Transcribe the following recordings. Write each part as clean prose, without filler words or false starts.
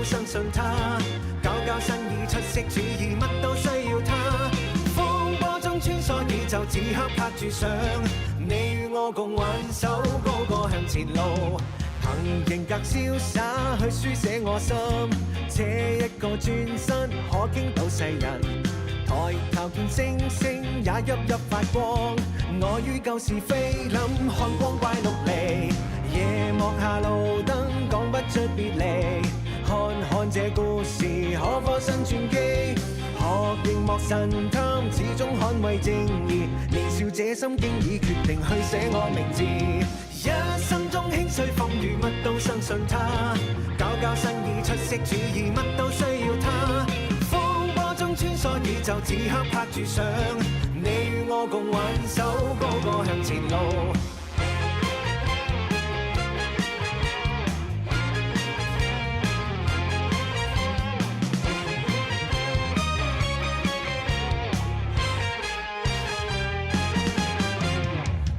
相信他，搞搞新意出色主意，乜都需要他。風波中穿梭宇宙，此刻拍住相，你與我共挽手，高歌向前路。憑型格瀟灑去書寫我心，這一個轉身可傾倒世人。抬頭見星星也熠熠發光，我於舊時菲林看光怪陸離，夜幕下路燈講不出別離，看看這故事可否新傳奇，學熒幕神探始終捍衛正義，年少這心經已決定去寫我名字，一生中輕碎風雨乜都相信他，搞搞新意出色主意乜都需要他。穿梭宇宙，此刻拍住相，你與我共挽手，高歌向前路。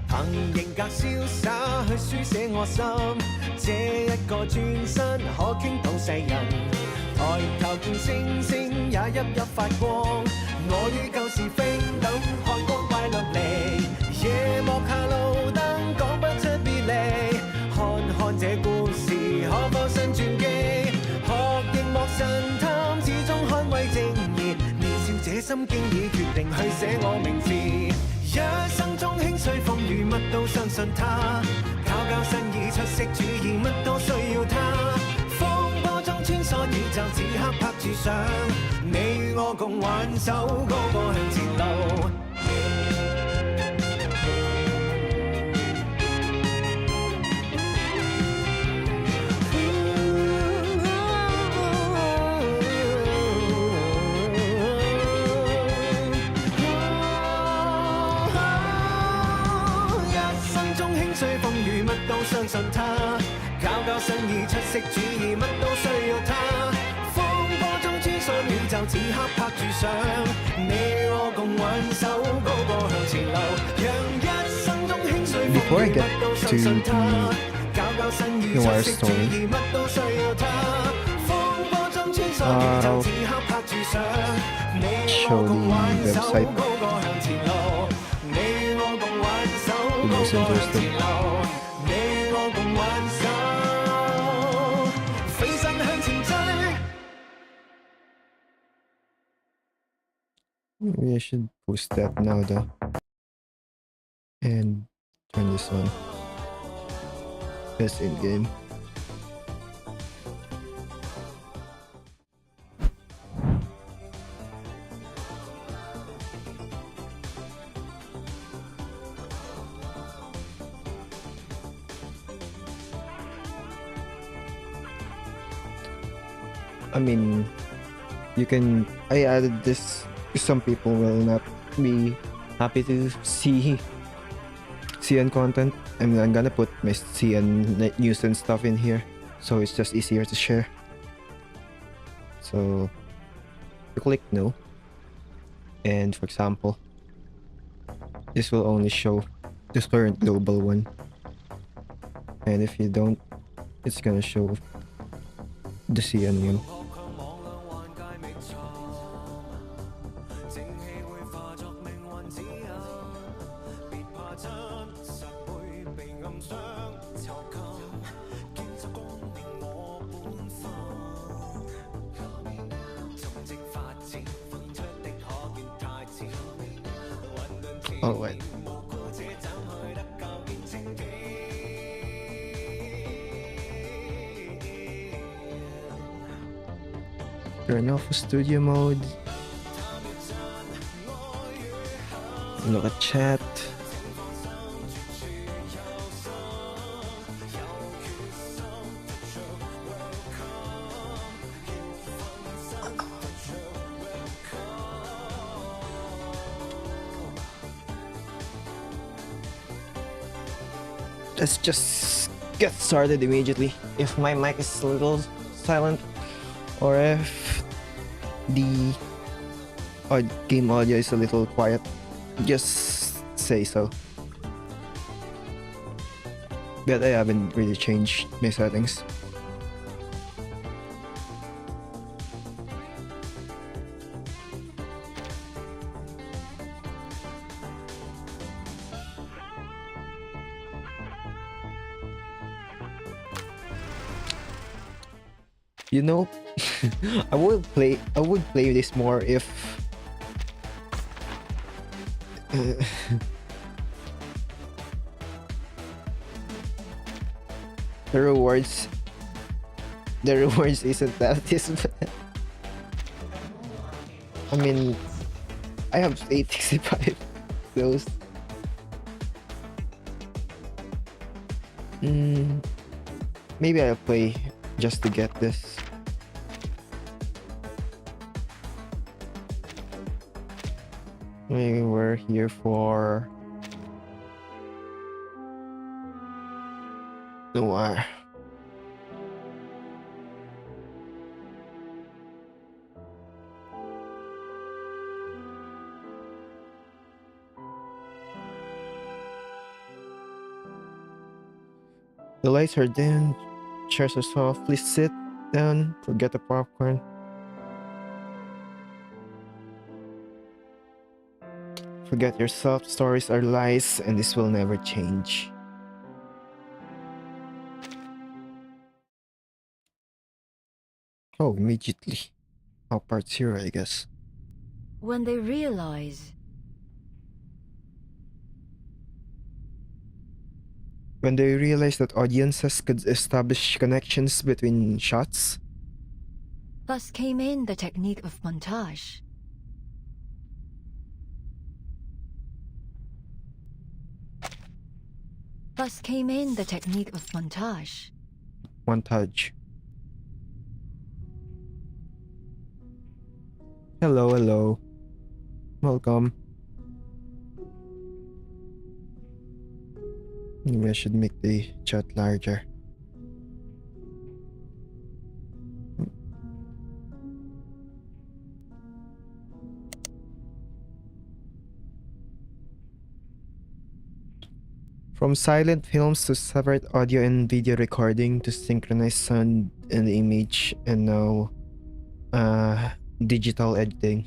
憑型格瀟灑去書寫我心，這一個轉身可傾倒世人。抬頭見星星也熠熠發光，我於舊時飛等看光怪陸離，夜幕下路燈講不出別離，看看這故事可否新傳奇，學熒幕神探始終捍衛正義，年少這心經已決定去寫我名字，一生中輕碎風雨乜都相信他，搞搞新意出色主意乜都需要他。穿梭宇宙，此刻拍住相，你與我共挽手，高歌向前路。一生中輕碎風雨，乜都相信他。搞搞新意出色主意，乜都需要他。風波中穿梭宇宙，此刻拍住相，你與我共挽手，高歌向前路。讓一生中輕碎風雨，乜都相信他。搞搞新意出色主意，乜都需要他。風波中穿梭宇宙，此刻拍住相，你與我共挽手，高歌向前路。你與我共挽手，高歌向前路。你與我共挽手。Maybe I should post that now though. And turn this on. That's in game. I mean, you can. I added this. Some people will not be happy to see CN content. I'm gonna put my CN news and stuff in here, so it's just easier to share. So you click no, and for example, this will only show this current global one, and if you don't, it's gonna show the CN one. Alright. Turn off studio mode. Look at chat. Let's just get started immediately. If my mic is a little silent or if the game audio is a little quiet, just say so. But I haven't really changed my settings. You know, I would play this more if the rewards isn't that this bad. I mean, I have 865 those. Maybe I'll play just to get this. We were here for Noire. The lights are dim, chairs are soft. Please sit down, forget the popcorn. Forget yourself, stories are lies, and this will never change. Oh, immediately. Oh, part 0, I guess. When they realize that audiences could establish connections between shots. thus came in the technique of montage. Thus came in the technique of montage. Montage. Hello, hello. Welcome. Maybe I should make the chat larger. From silent films to separate audio and video recording to synchronize sound and image, and now digital editing.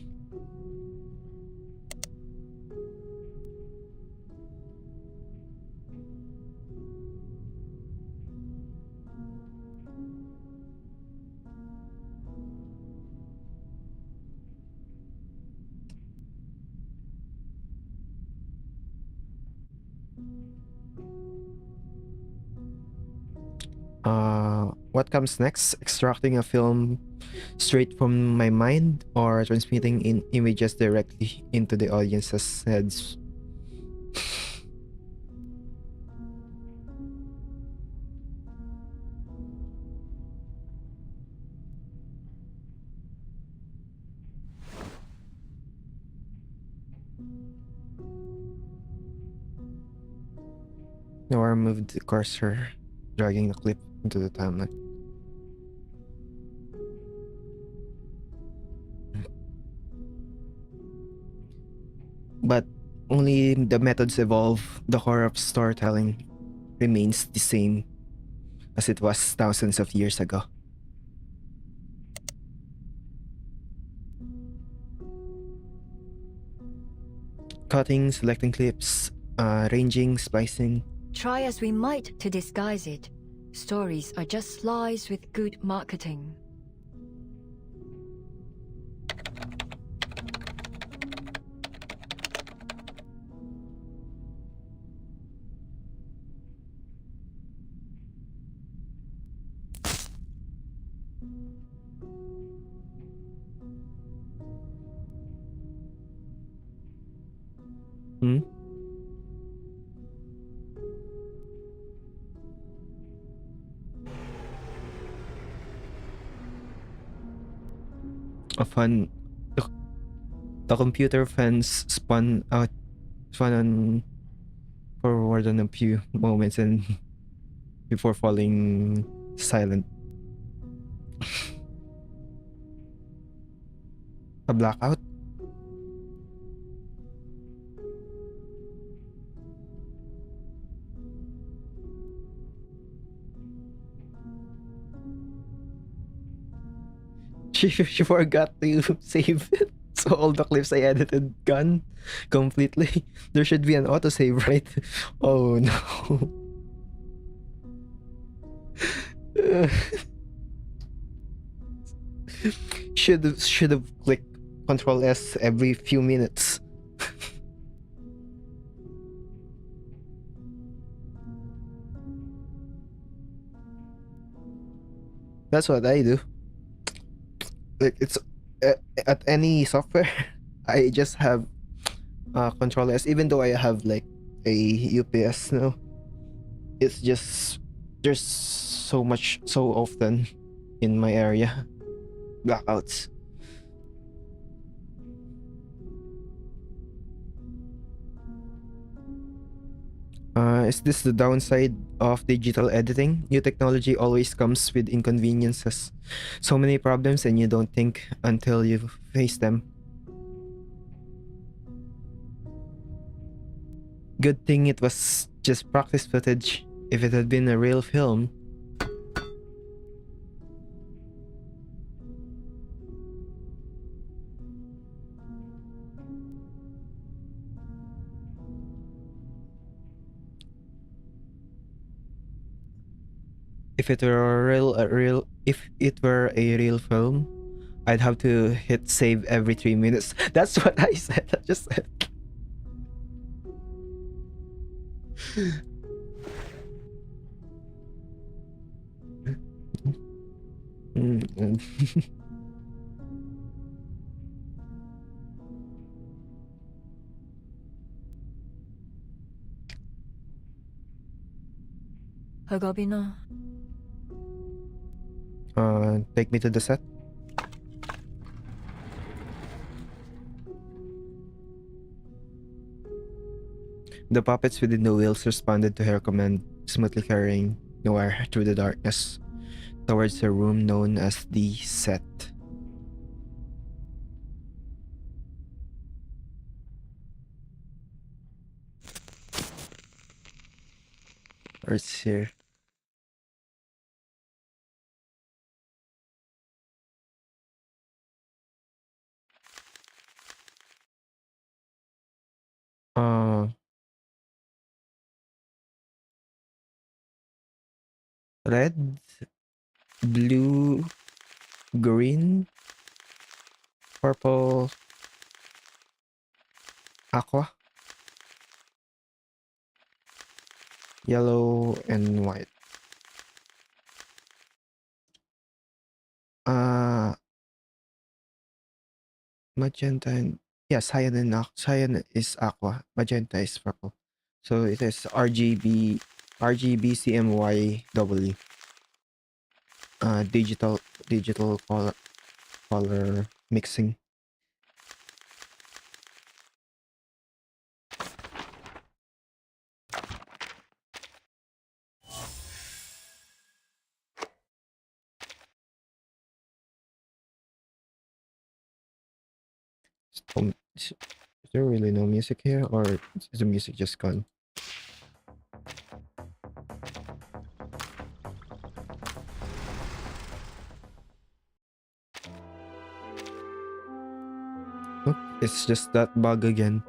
What comes next? Extracting a film straight from my mind or transmitting in images directly into the audience's heads? Noire moved the cursor, dragging the clip into the timeline. But only the methods evolve. The core of storytelling remains the same as it was thousands of years ago. Cutting, selecting clips, arranging, splicing. Try as we might to disguise it, stories are just lies with good marketing. The computer fans spun on forward on a few moments and before falling silent. A blackout? She forgot to save it. So all the clips I edited gone completely. There should be an autosave, right? Oh no. Should have clicked Control S every few minutes. That's what I do. Like it's at any software, I just have Control S. Even though I have like a UPS now, it's just there's so often in my area blackouts. Is this the downside of digital editing? New technology always comes with inconveniences. So many problems and you don't think until you face them. Good thing it was just practice footage. If it had been a real film, if it were a real film, I'd have to hit save every 3 minutes. That's what I said. I just said. Mm. Agabina. Take me to the set. The puppets within the wheels responded to her command, smoothly carrying Noire through the darkness towards a room known as the set. Or it's here. Red, blue, green, purple, aqua, yellow, and white. Magenta and cyan cyan is aqua, magenta is purple. So it is RGB CMYW. Digital color mixing. Is there really no music here, or is the music just gone? Oh, it's just that bug again.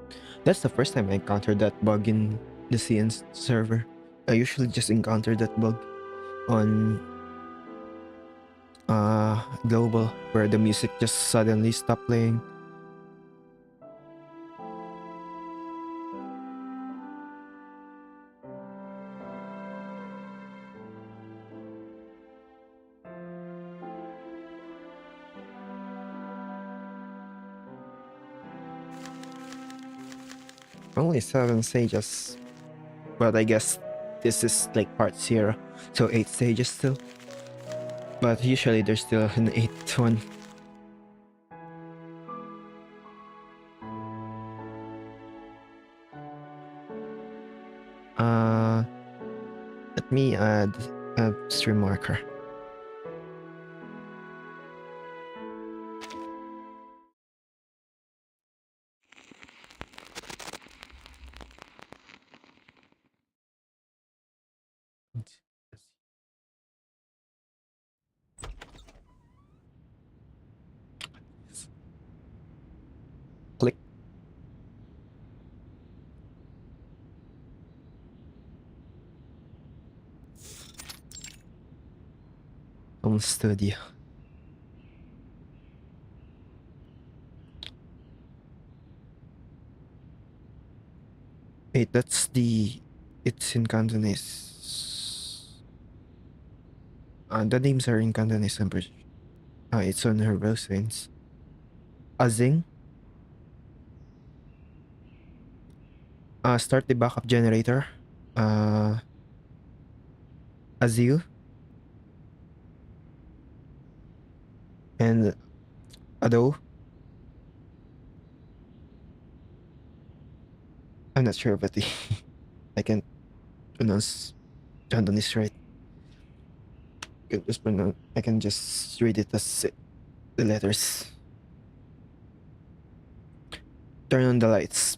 That's the first time I encountered that bug in the CN server. I usually just encounter that bug on global, where the music just suddenly stopped playing. Only 7 stages, but I guess this is like part 0, so 8 stages still. But usually there's still an 8th one. Let me add a stream marker. Click. Home studio. Wait, that's the... It's in Cantonese. The names are in Cantonese, I'm pretty sure. It's on her bell signs. Azing. Start the backup generator. Azil. And Ado. I'm not sure, but I can't pronounce Cantonese right. I can just read it as the letters. Turn on the lights.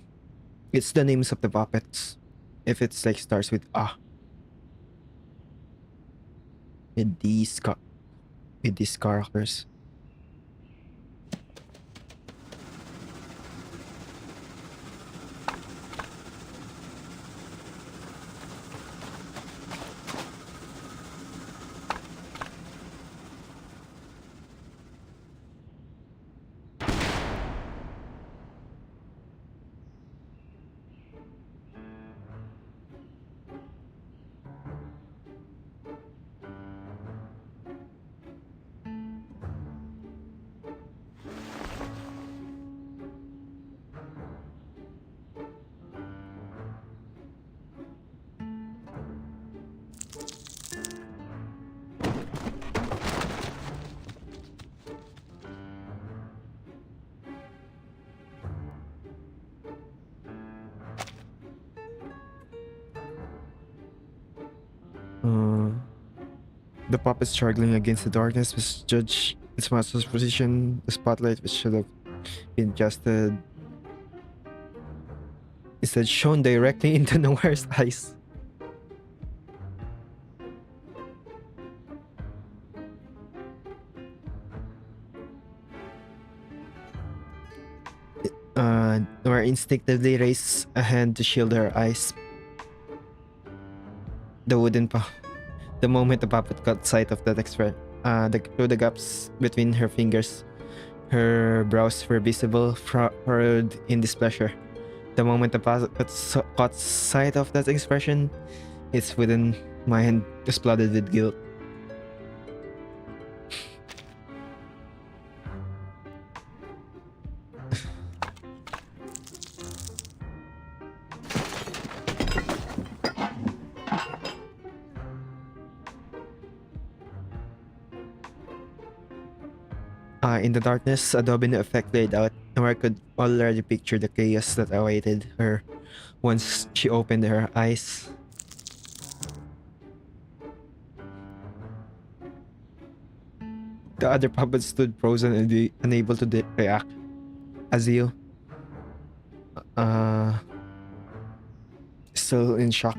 It's the names of the puppets. If it's like starts with ah. With these characters. The puppet struggling against the darkness was judged its master's position. The spotlight, which should have been adjusted, instead shone directly into Noire's eyes. Noire instinctively raised a hand to shield her eyes. The moment the puppet caught sight of that expression, through the gaps between her fingers, her brows were visible, furrowed in displeasure. The moment the puppet caught sight of that expression, its within mind was flooded with guilt. In the darkness, a domino effect played out, and I could already picture the chaos that awaited her once she opened her eyes. The other puppets stood frozen and unable to react. Azil, still in shock.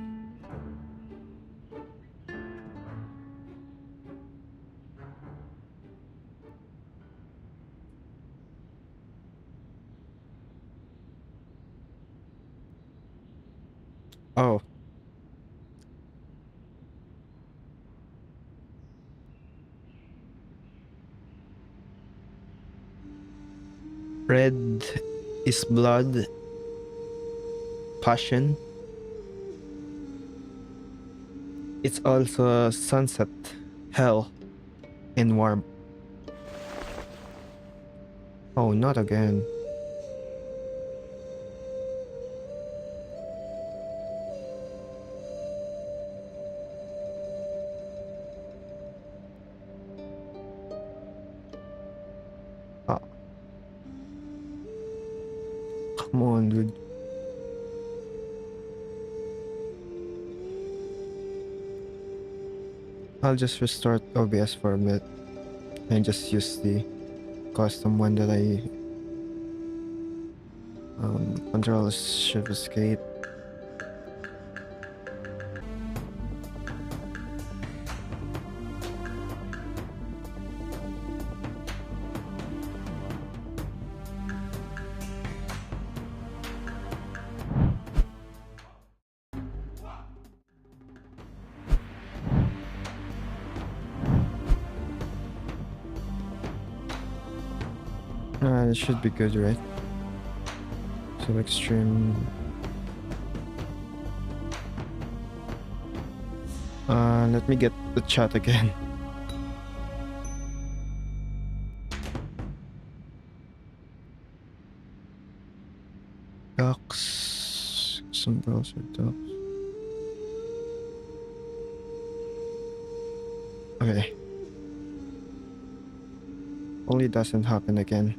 Oh. Red is blood, passion. It's also sunset, hell, and warmth. Oh, not again. Come on, dude. I'll just restart OBS for a bit and just use the custom one that I control shift escape. It should be good, right? So extreme. Let me get the chat again. Docs. Some browser docs. Okay. Only doesn't happen again.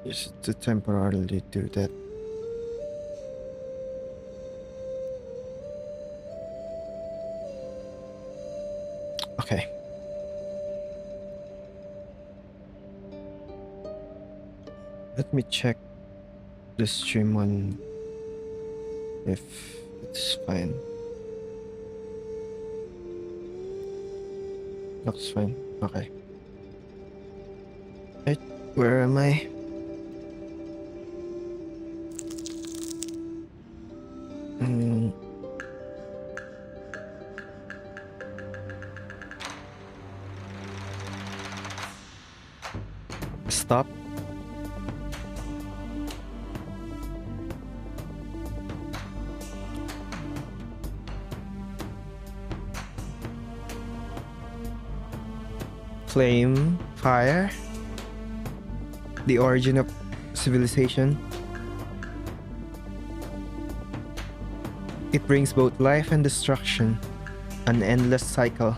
Just to temporarily do that. Okay. Let me check the stream on if it's fine. Looks fine. Okay. Right, where am I? Stop. Flame, fire, the origin of civilization. It brings both life and destruction, an endless cycle,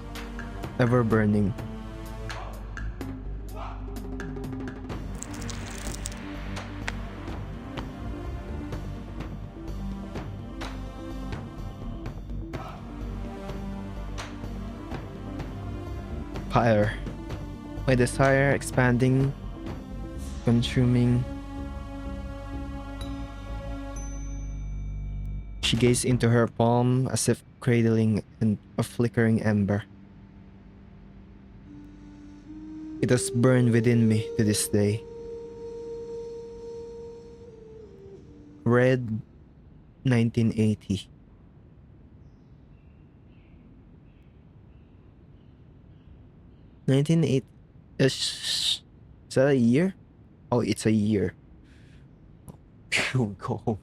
ever burning. Fire. My desire expanding, consuming. She gazed into her palm as if cradling a flickering ember. It has burned within me to this day. Red 1980. Is that a year? Oh, it's a year. Go home.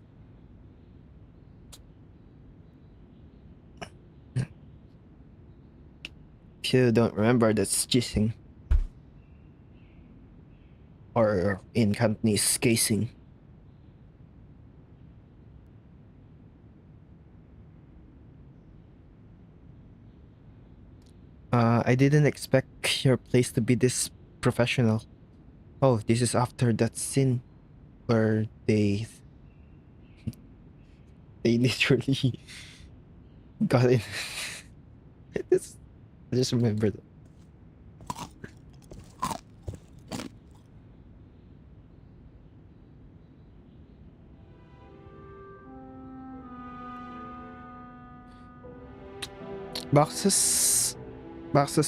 If you don't remember, that's jizzing. Or in Cantonese, casing. I didn't expect your place to be this professional. Oh, this is after that scene where they literally got in. I just remember that. Boxes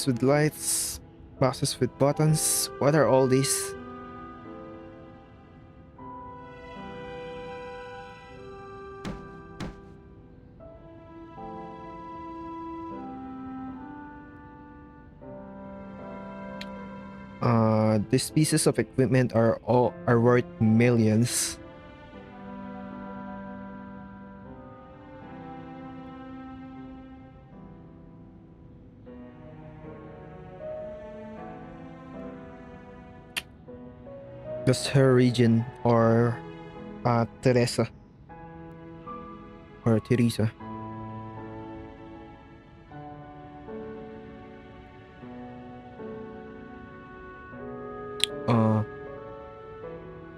with lights, boxes with buttons. What are all these? These pieces of equipment are worth millions. Just her region, or Teresa or Teresa.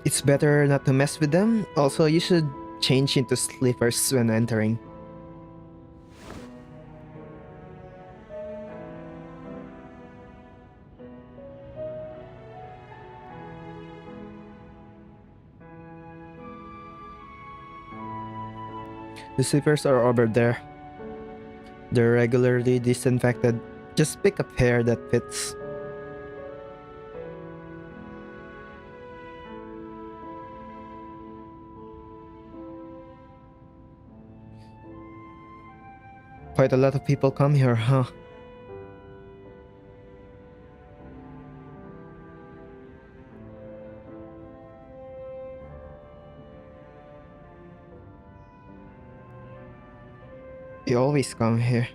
It's better not to mess with them. Also, you should change into slippers when entering. The slippers are over there. They're regularly disinfected. Just pick a pair that fits. Quite a lot of people come here, huh? You always come here.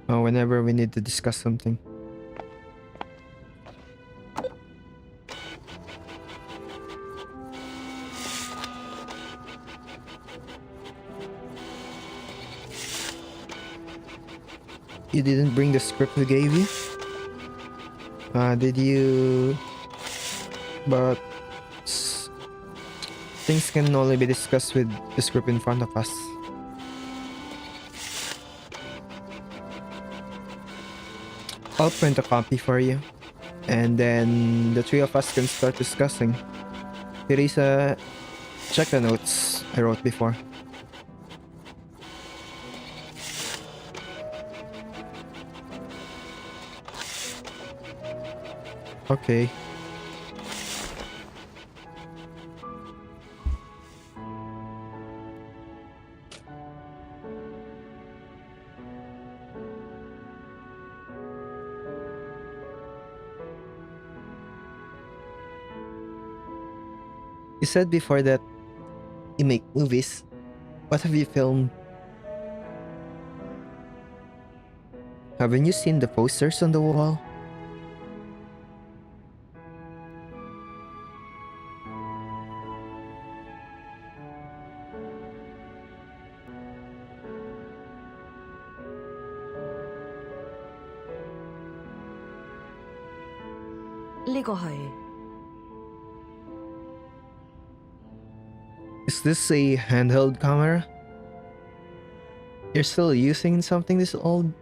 Whenever we need to discuss something. You didn't bring the script we gave you? Did you? But things can only be discussed with the script in front of us. I'll print a copy for you, and then the three of us can start discussing. Teresa, check the notes I wrote before. Okay. You said before that you make movies. What have you filmed? Haven't you seen the posters on the wall? Is this a handheld camera? You're still using something this old?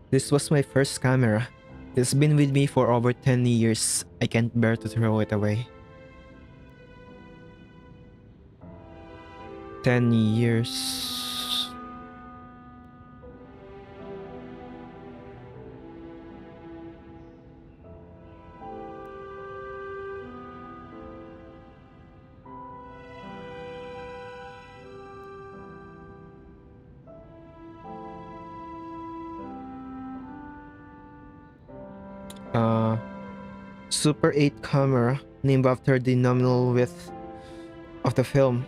This was my first camera. It's been with me for over 10 years. I can't bear to throw it away. 10 years. Super 8 camera, named after the nominal width of the film.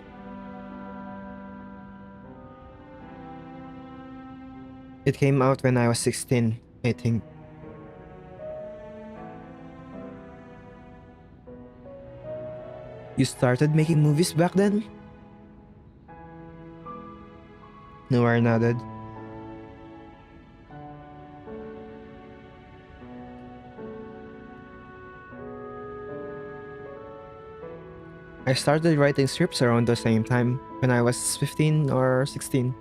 It came out when I was 16, I think. You started making movies back then? Noire nodded. I started writing scripts around the same time, when I was 15 or 16.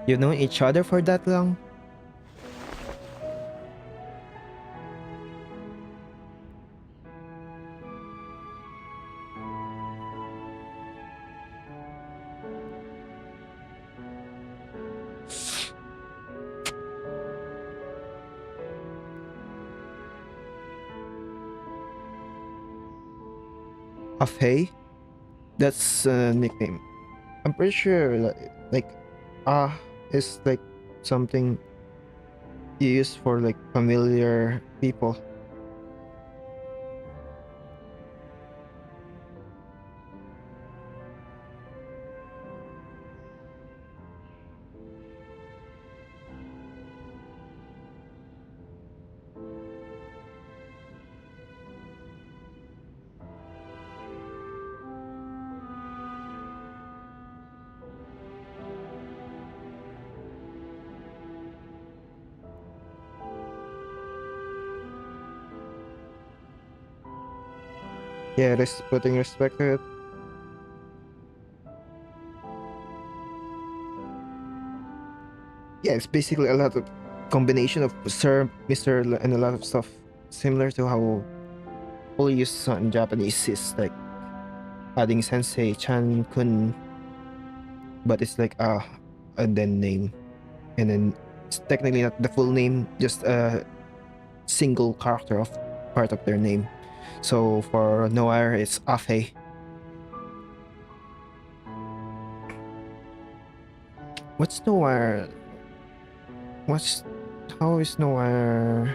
You've known each other for that long? Afei? That's a nickname. I'm pretty sure is like something you use for like familiar people. Yeah, putting respect to it. Yeah, it's basically a lot of combination of Sir, Mr. and a lot of stuff. Similar to how we use in Japanese is like adding sensei, chan, kun. But it's like and then name. And then it's technically not the full name, just a single character of part of their name. So for Noire, it's Afei. What's Noire? What's how is Noire?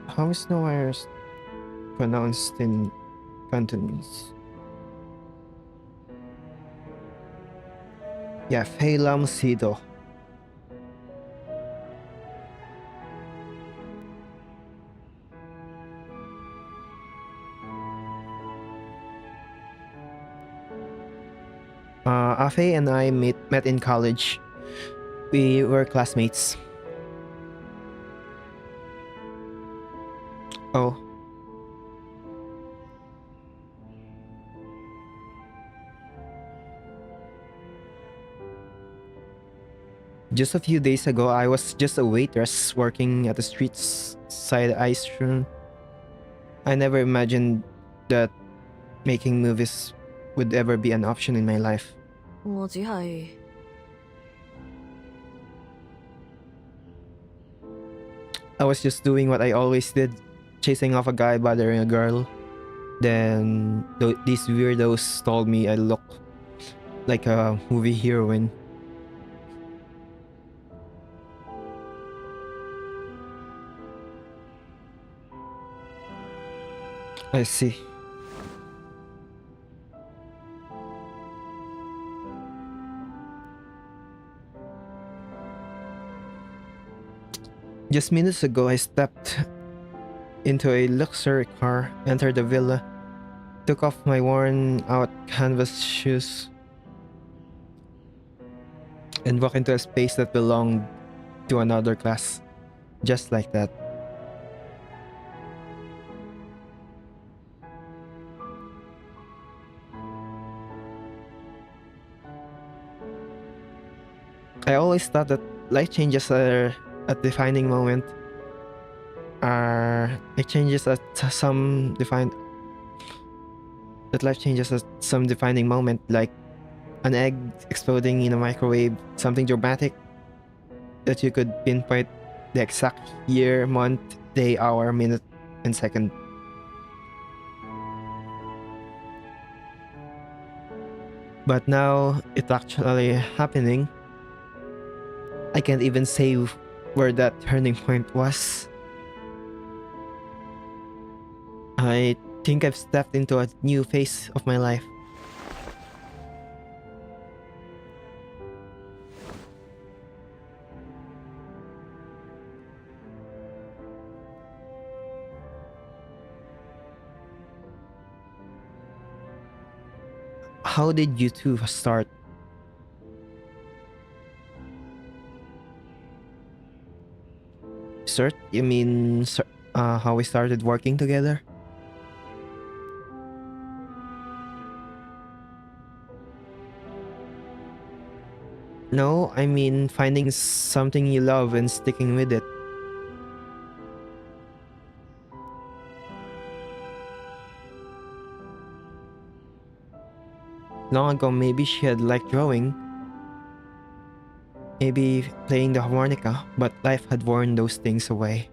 How is Noire pronounced in Cantonese? Yeah, Fei Lam Sido. Afe and I met in college. We were classmates. Oh. Just a few days ago, I was just a waitress working at the street's side ice room. I never imagined that making movies would ever be an option in my life. 我只係 I was just doing what I always did, chasing off a guy bothering a girl. Then these weirdos told me I look like a movie heroine. I see. Just minutes ago, I stepped into a luxury car, entered the villa, took off my worn out canvas shoes, and walked into a space that belonged to another class. Just like that. I always thought that life changes are a defining moment. It changes at some defined that life changes at some defining moment, like an egg exploding in a microwave, something dramatic that you could pinpoint the exact year, month, day, hour, minute, and second. But now it's actually happening. I can't even say where that turning point was. I think I've stepped into a new phase of my life. How did you two start? Start? You mean how we started working together? No, I mean finding something you love and sticking with it. Long ago, maybe she had liked drawing, maybe playing the harmonica, but life had worn those things away.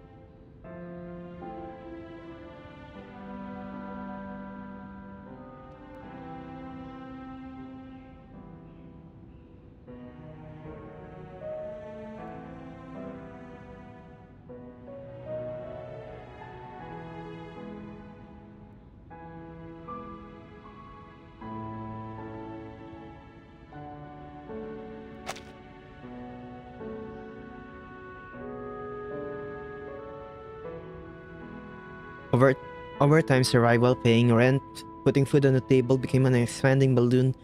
Over time, survival, paying rent, putting food on the table became an expanding balloon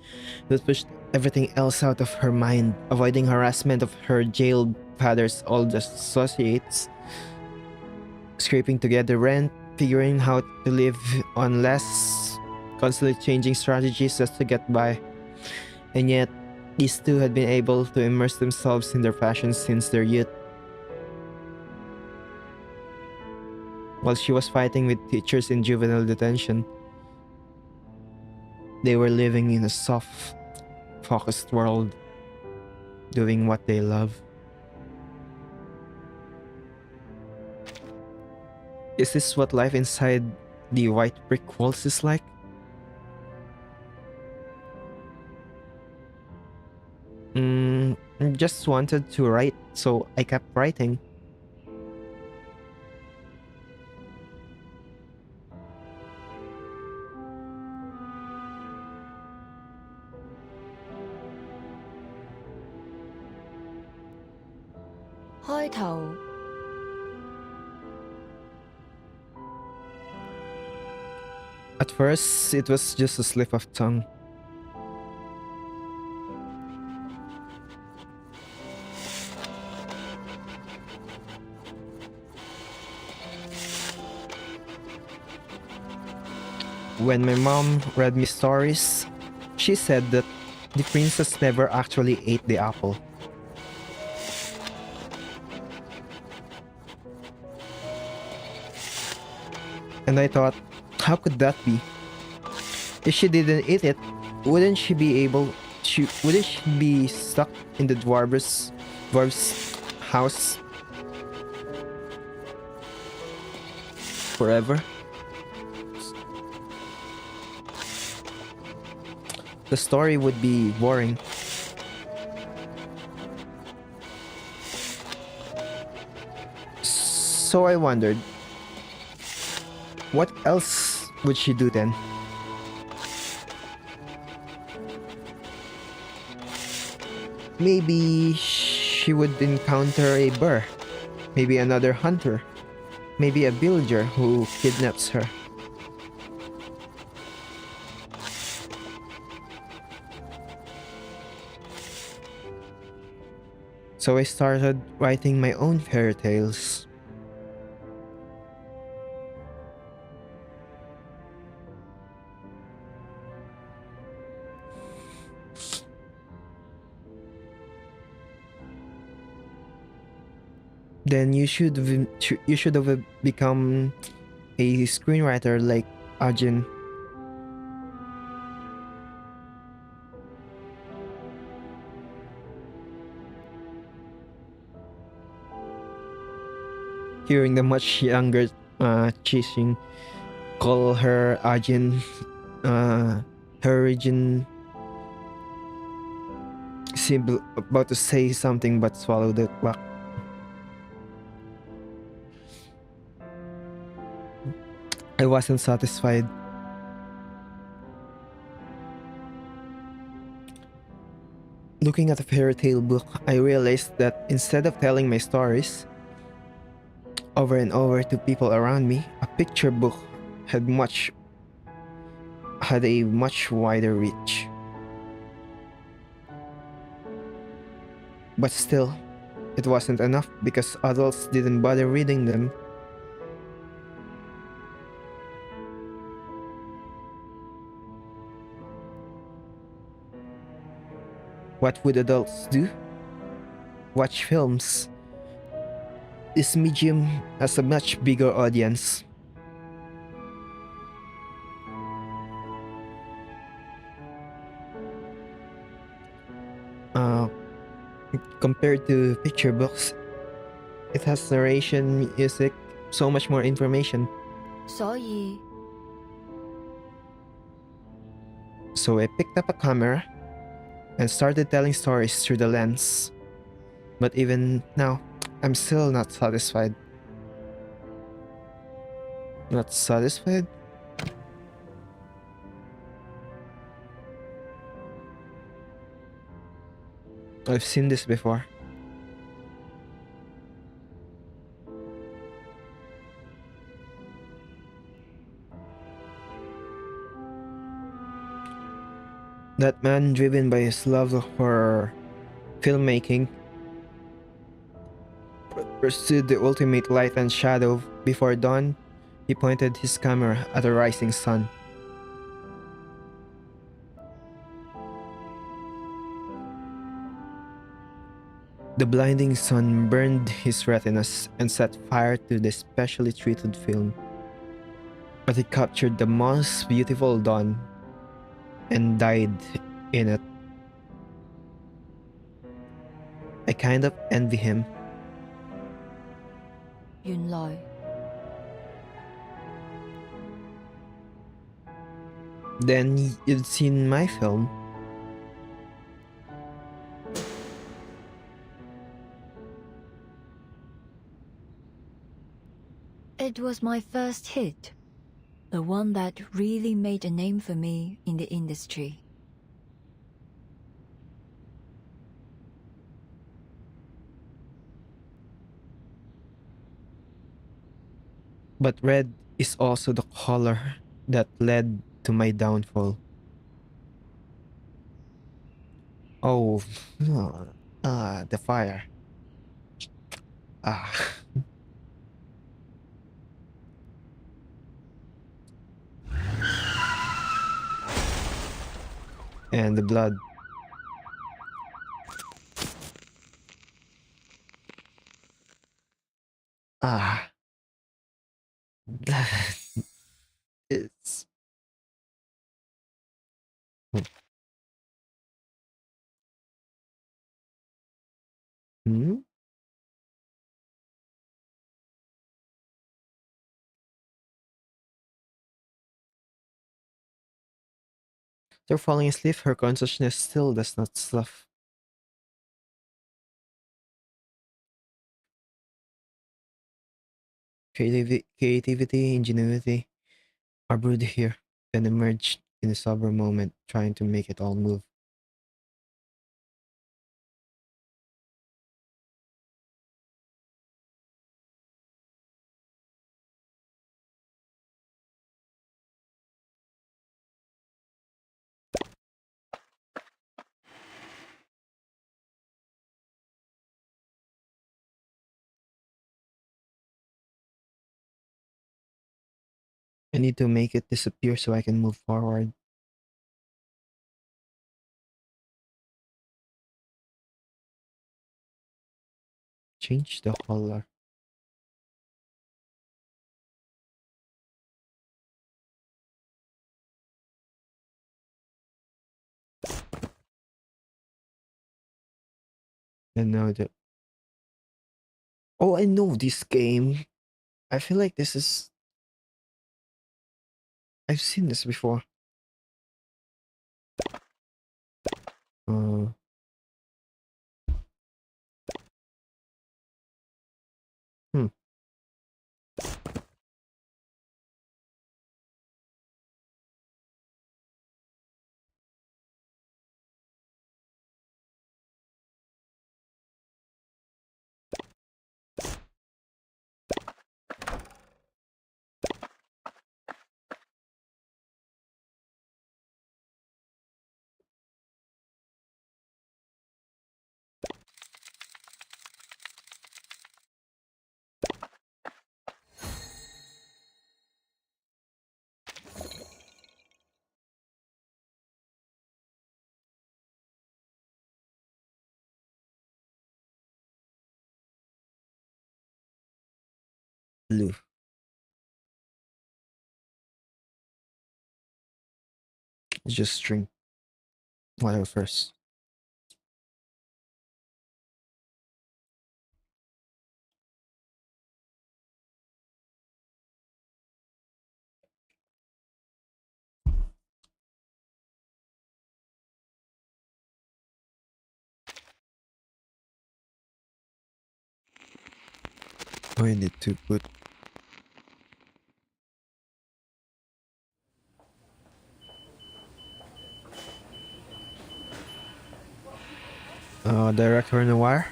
that pushed everything else out of her mind, avoiding harassment of her jailed father's old associates, scraping together rent, figuring how to live on less, constantly changing strategies just to get by. And yet, these two had been able to immerse themselves in their passions since their youth. While she was fighting with teachers in juvenile detention, they were living in a soft, focused world, doing what they love. Is this what life inside the white brick walls is like? just wanted to write, so I kept writing. At first, it was just a slip of tongue. When my mom read me stories, she said that the princess never actually ate the apple. And I thought, how could that be? If she didn't eat it, wouldn't she be stuck in the dwarf's house forever? The story would be boring. So I wondered, what else would she do then? Maybe she would encounter a bear, maybe another hunter, maybe a villager who kidnaps her. So I started writing my own fairy tales. Then you should have become a screenwriter like Ajin. Hearing the much younger Chising call her Ajin, her region seemed about to say something but swallowed it back. I wasn't satisfied. Looking at the fairy tale book, I realized that instead of telling my stories over and over to people around me, a picture book had a much wider reach. But still, it wasn't enough because adults didn't bother reading them. What would adults do? Watch films. This medium has a much bigger audience. Compared to picture books, it has narration, music, so much more information. 所以 So I picked up a camera and started telling stories through the lens. But even now, I'm still not satisfied. Not satisfied? I've seen this before. That man, driven by his love for filmmaking, pursued the ultimate light and shadow. Before dawn, he pointed his camera at a rising sun. The blinding sun burned his retinas and set fire to the specially treated film. But he captured the most beautiful dawn and died in it. I kind of envy him. 原來 Then you'd seen my film. It was my first hit. The one that really made a name for me in the industry. But red is also the color that led to my downfall. Oh, the fire. Ah. And the blood. Ah. It's. Hmm? They're falling asleep, her consciousness still does not slough. Creativity, ingenuity are brewed here, then emerged in a sober moment, trying to make it all move. I need to make it disappear so I can move forward. Change the color. And now the. Oh, I know this game. I feel like this is. I've seen this before. Uh, hmm. Blue. Let's just drink water first. I need to put. Director Noire.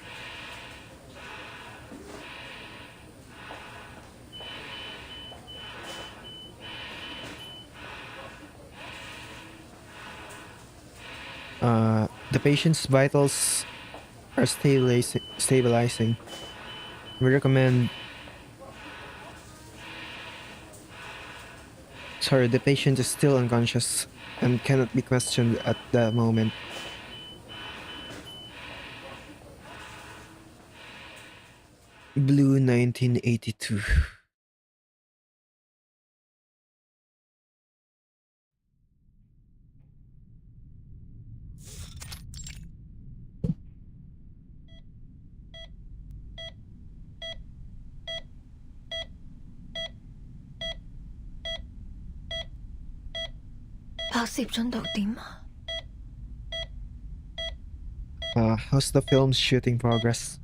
The patient's vitals are stabilizing. We recommend. Sorry, the patient is still unconscious and cannot be questioned at the moment. Blue 1982. How's the film's shooting progress?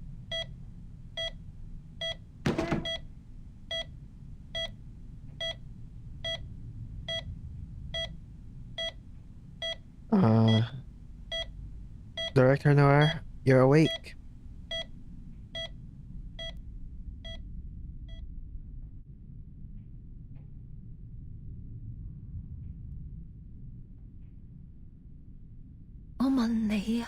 Uh, Director Noire, you're awake. I 問你啊，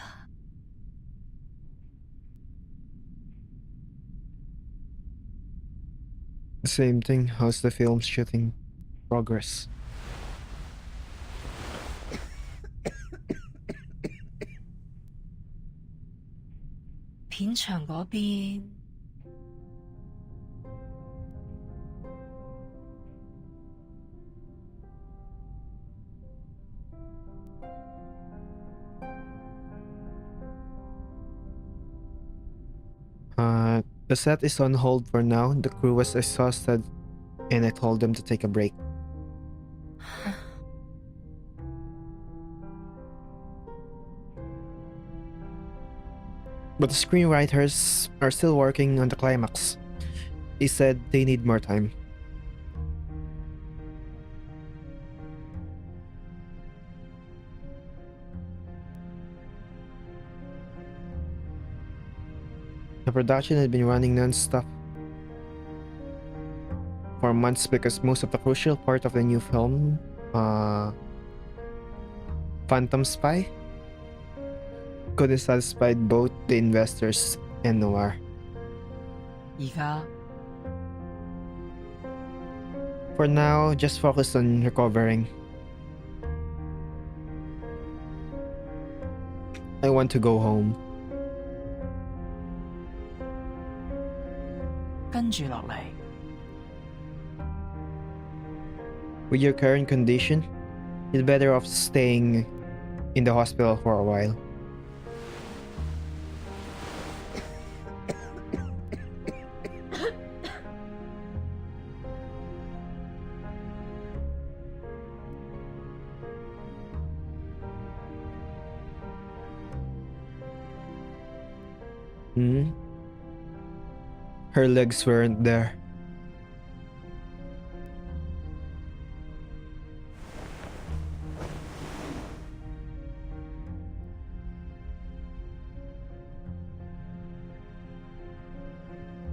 Same thing. How's the film shooting progress? 片場嗰邊 The set is on hold for now. The crew was exhausted, and I told them to take a break. But the screenwriters are still working on the climax. They said they need more time. The production had been running non-stop for months because most of the crucial part of the new film, Phantom Spy, couldn't satisfy both the investors and Noir. 而家 For now, just focus on recovering. I want to go home. 跟住落嚟， With your current condition, you're better off staying in the hospital for a while. Hmm? Her legs weren't there.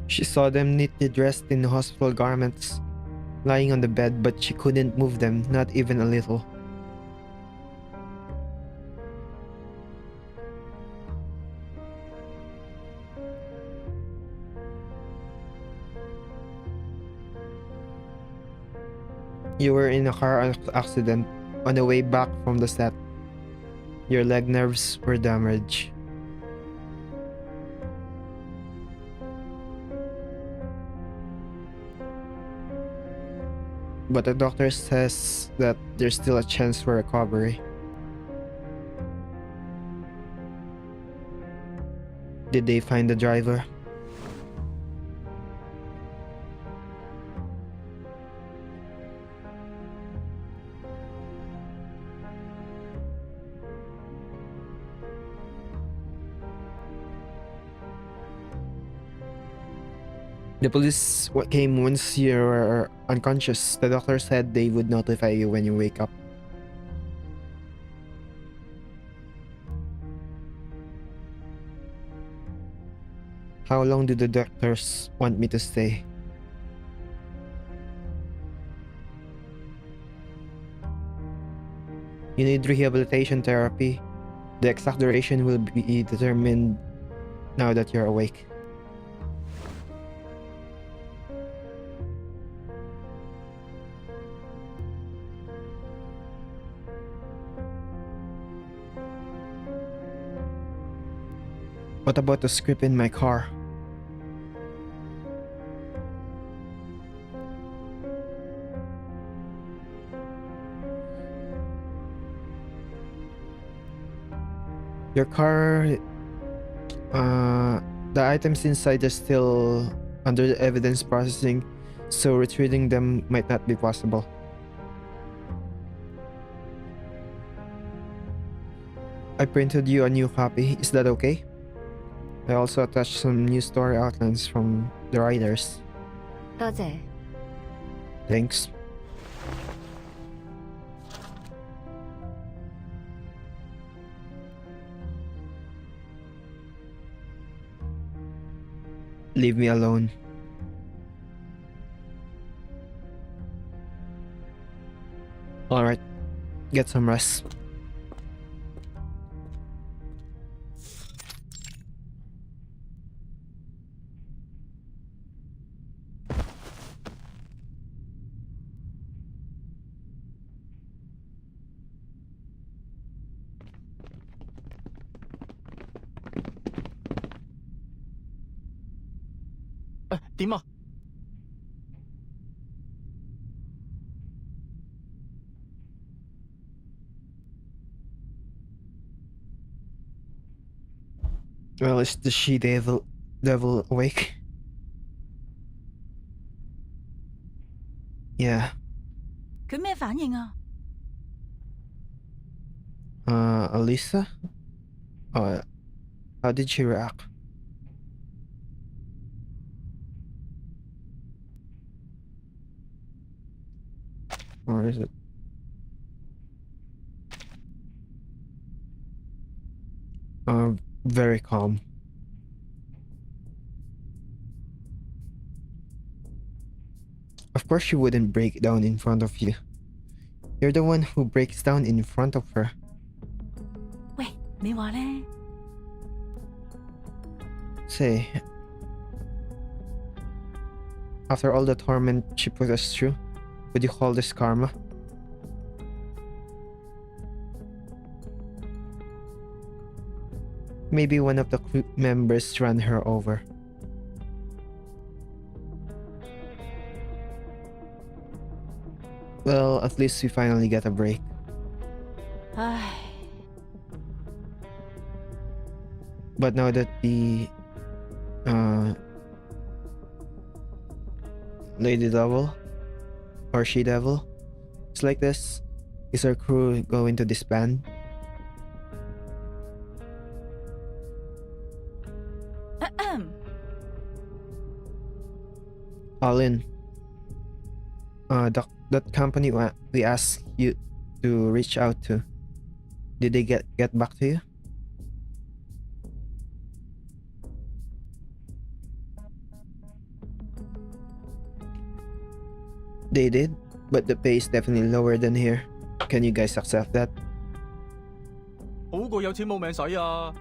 She saw them neatly dressed in hospital garments, lying on the bed, but she couldn't move them, not even a little. You were in a car accident on the way back from the set. Your leg nerves were damaged. But the doctor says that there's still a chance for recovery. Did they find the driver? The police came once you were unconscious. The doctor said they would notify you when you wake up. How long do the doctors want me to stay? You need rehabilitation therapy. The exact duration will be determined now that you're awake. What about the script in my car? Your car, the items inside are still under the evidence processing, so retrieving them might not be possible. I printed you a new copy. Is that okay? I also attached some new story outlines from the writers. 多謝。 Thanks. Leave me alone. Alright, get some rest. Well, is the she devil awake? Yeah. 佢咩反應啊？ Alisa? How did she react? Or is it? Very calm. Of course she wouldn't break down in front of you. You're the one who breaks down in front of her. 喂，你話咧？ Say, after all the torment she put us through, would you call this karma? Maybe one of the crew members ran her over. Well, at least we finally get a break. 唉， But now that the Lady Devil or She Devil is like this, is our crew going to disband? All in. That company we asked you to reach out to, did they get back to you? They did, but the pay is definitely lower than here. Can you guys accept that? 好過有錢冇命使啊！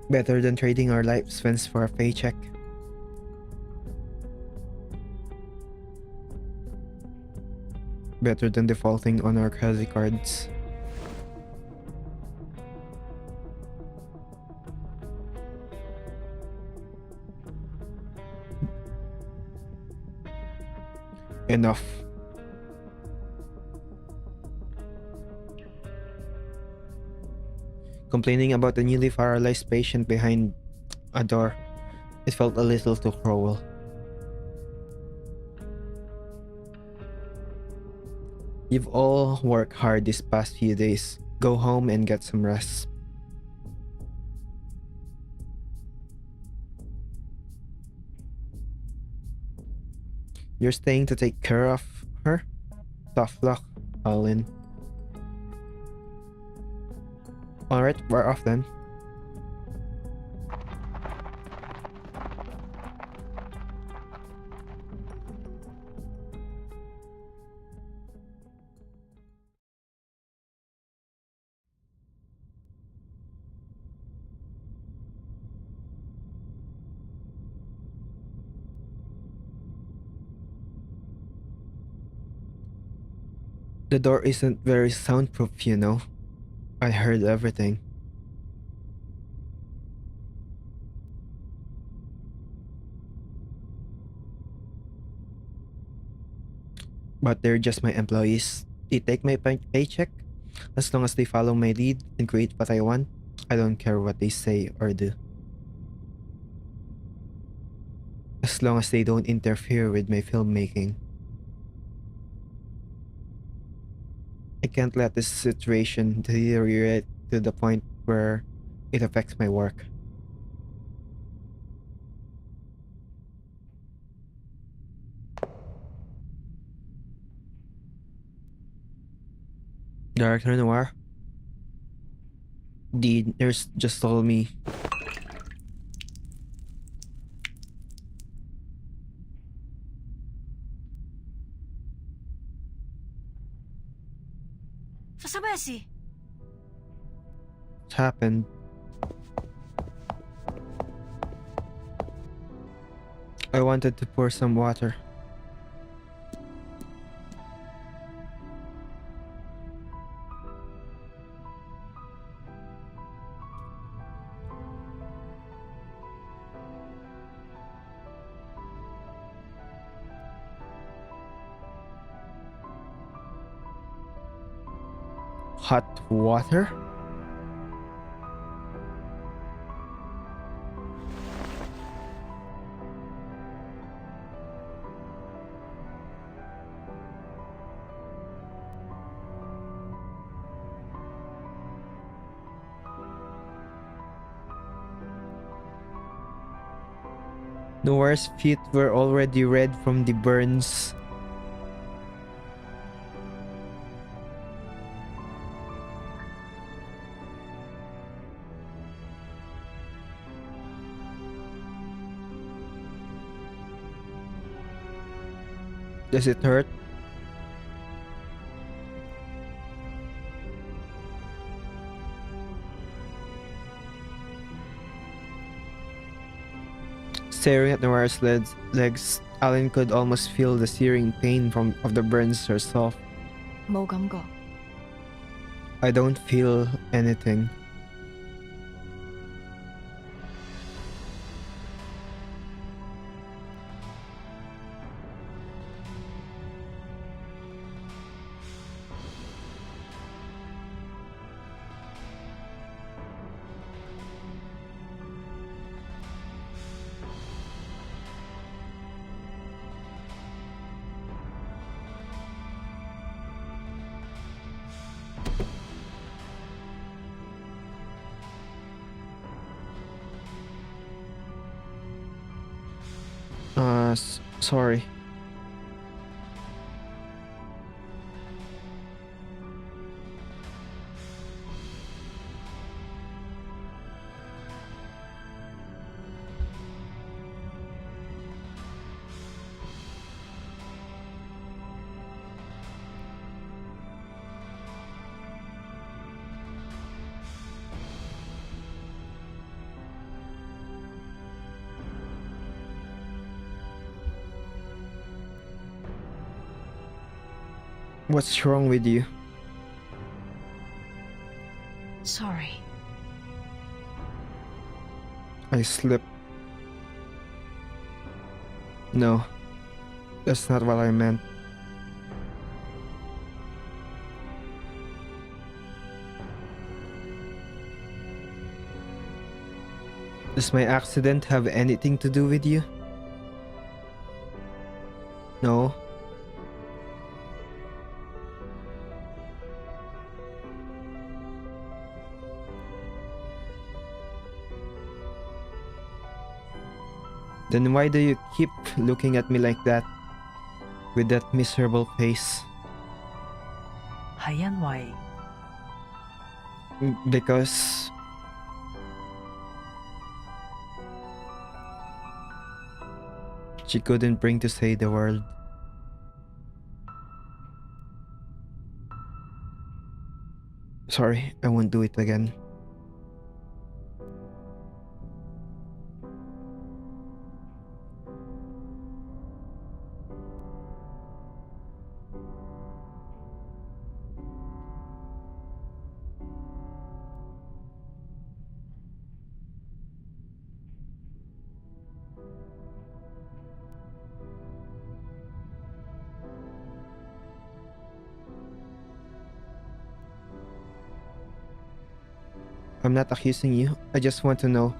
Better than trading our lifespans for a paycheck. Better than defaulting on our credit cards. Enough. Complaining about the newly paralyzed patient behind a door, it felt a little too cruel. You've all worked hard these past few days. Go home and get some rest. You're staying to take care of her? Tough luck, Alin. Alright, we're off then. The door isn't very soundproof, you know. I heard everything. But they're just my employees. They take my paycheck. As long as they follow my lead and create what I want, I don't care what they say or do. As long as they don't interfere with my filmmaking. I can't let this situation deteriorate to the point where it affects my work. Director Noire? The nurse just told me 發生咩事？ What's happened? I wanted to pour some water. Hot water? Noire's feet were already red from the burns. Does it hurt? Staring at Noire's legs, Alan could almost feel the searing pain of the burns herself. 冇感覺。 I don't feel anything. Sorry. What's wrong with you? Sorry. I slipped. No, that's not what I meant. Does my accident have anything to do with you? No. Then why do you keep looking at me like that? With that miserable face? 係因為 Because she couldn't bring to say the word. Sorry, I won't do it again. I'm not accusing you. I just want to know,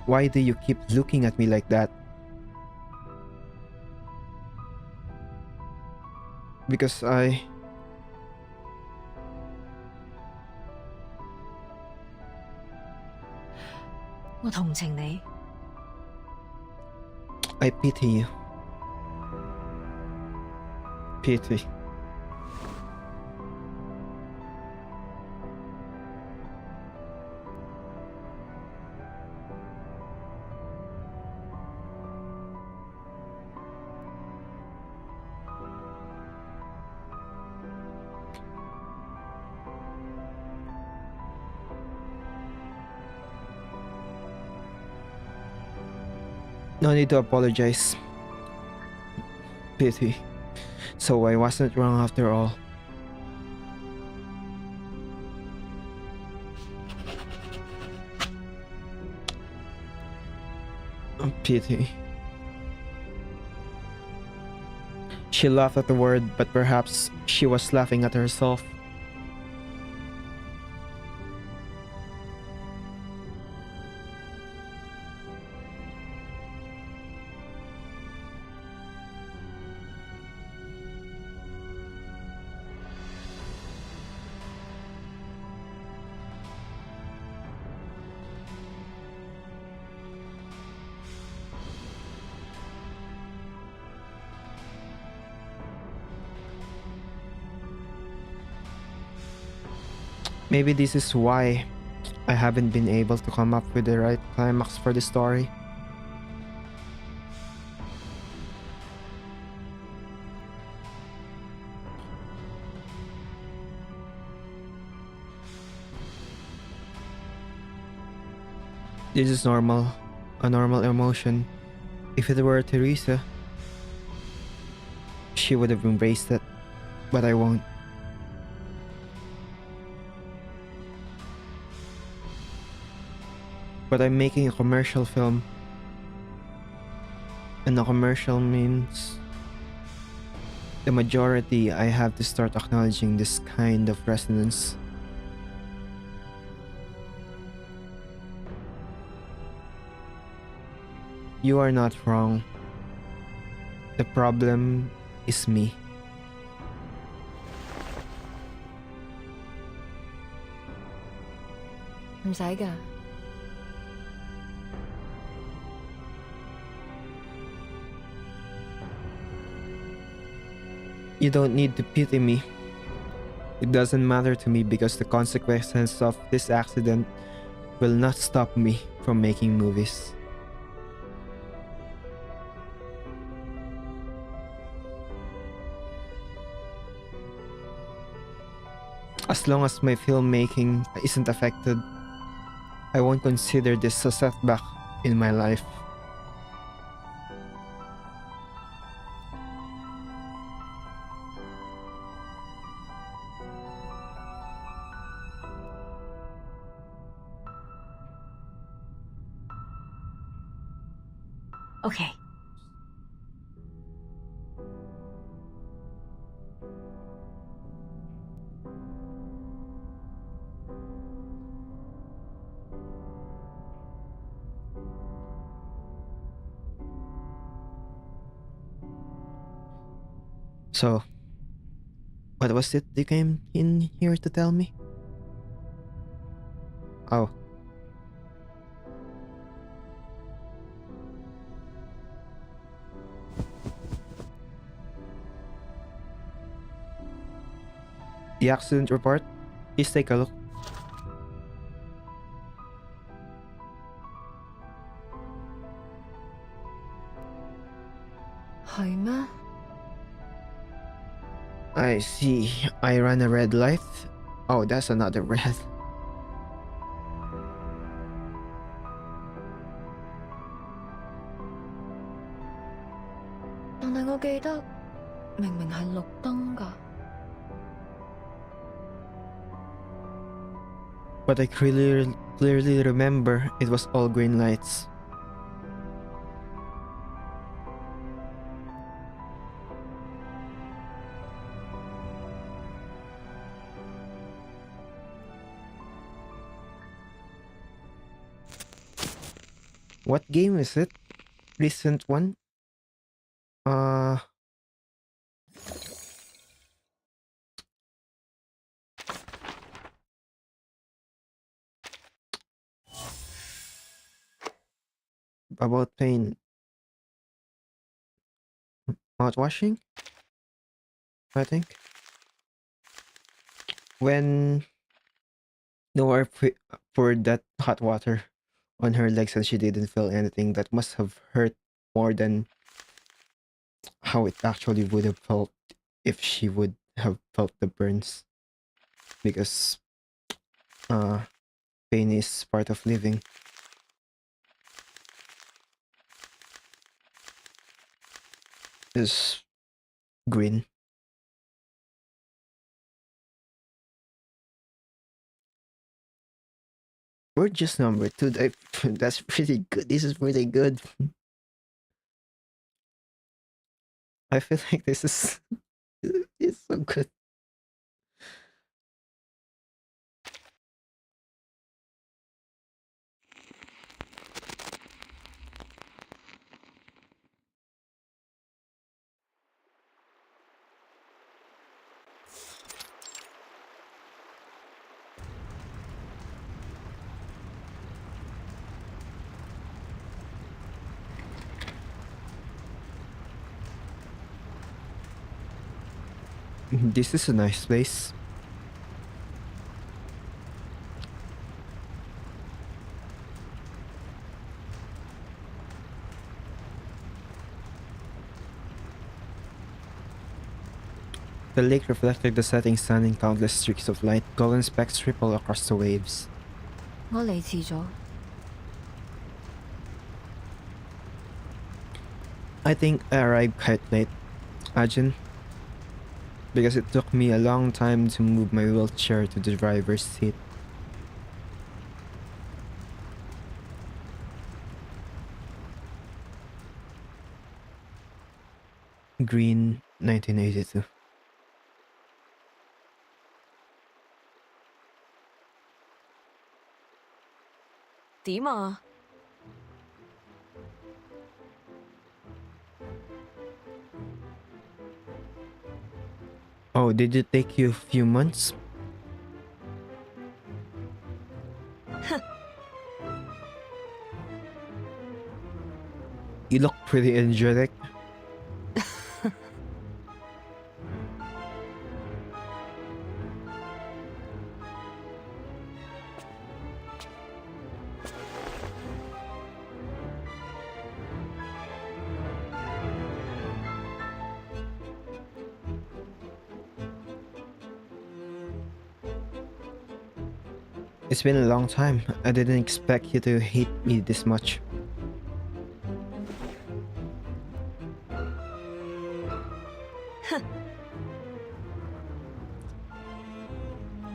why do you keep looking at me like that? Because I同情你。 pity you. Pity. No need to apologize. Pity. So I wasn't wrong after all. Pity. She laughed at the word, but perhaps she was laughing at herself. Maybe this is why I haven't been able to come up with the right climax for the story. This is normal, a normal emotion. If it were Teresa, she would have embraced it, but I won't. But I'm making a commercial film. And a commercial means the majority I have to start acknowledging this kind of resonance. You are not wrong. The problem is me. Không使㗎。You don't need to pity me. It doesn't matter to me because the consequences of this accident will not stop me from making movies. As long as my filmmaking isn't affected, I won't consider this a setback in my life. Okay. So, what was it you came in here to tell me? Oh. The accident report? Please take a look.係咩？ I see. I ran a red light. Oh, that's another red. 但係我記得明明係綠燈㗎。 But I clearly remember it was all green lights. What game is it? Recent one? About pain. Mouthwashing? I think. When Noire poured that hot water on her legs and she didn't feel anything, that must have hurt more than how it actually would have felt if she would have felt the burns. Because pain is part of living. is green. We're just number 2. That's pretty good. This is pretty good. I feel like this is it's so good. This is a nice place. The lake reflected the setting sun in countless streaks of light. Golden specks ripple across the waves. 我嚟遲咗， I think I arrived quite late, Ajin, because it took me a long time to move my wheelchair to the driver's seat. Green, 1982. 點啊？ Oh, did it take you a few months? You look pretty energetic. It's been a long time. I didn't expect you to hate me this much.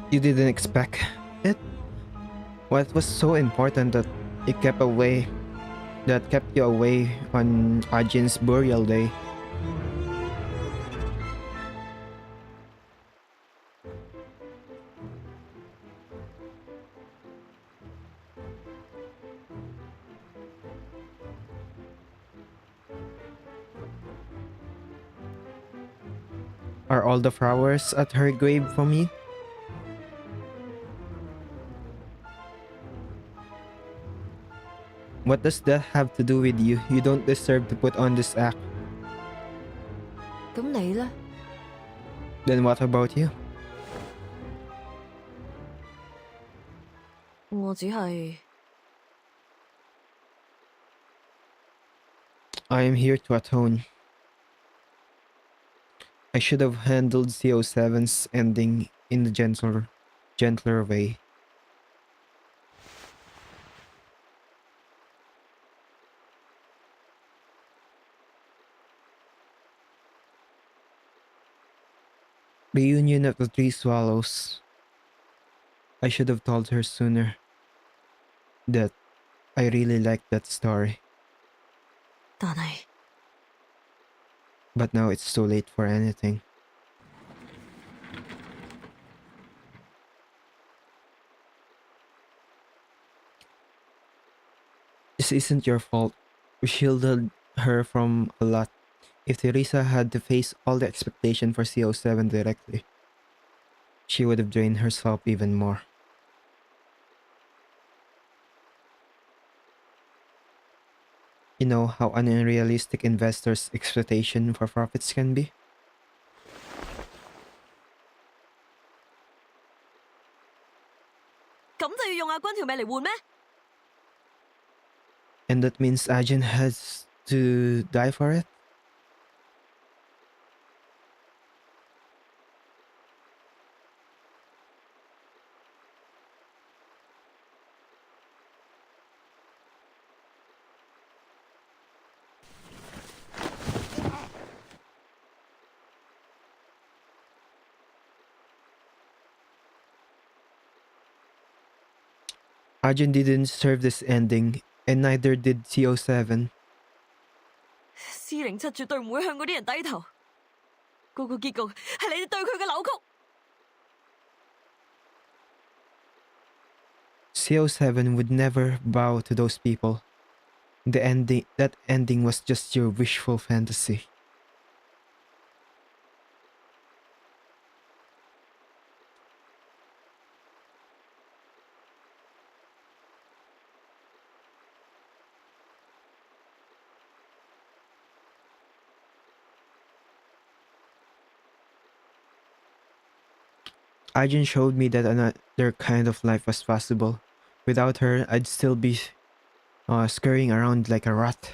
You didn't expect it? What was so important that it kept away that kept you away on Ajin's burial day? Are all the flowers at her grave from you? What does that have to do with you? You don't deserve to put on this act. 咁你呢？ Then what about you? 我只係 I am here to atone. I should have handled CO7's ending in a gentler way. Reunion of the Three Swallows. I should have told her sooner that I really liked that story. 但係 But now it's too late for anything. This isn't your fault. We shielded her from a lot. If Teresa had to face all the expectation for CO7 directly, she would have drained herself even more. You know how unrealistic investors' expectation for profits can be? 咁就要用阿君條命嚟換咩？ And that means Ajin has to die for it? Arjun didn't deserve this ending, and neither did CO7. ，C07絕對唔會向嗰啲人低頭。嗰個結局係你哋對佢嘅扭曲。CO7 would never bow to those people. That ending was just your wishful fantasy. Arjun showed me that another kind of life was possible. Without her, I'd still be scurrying around like a rat.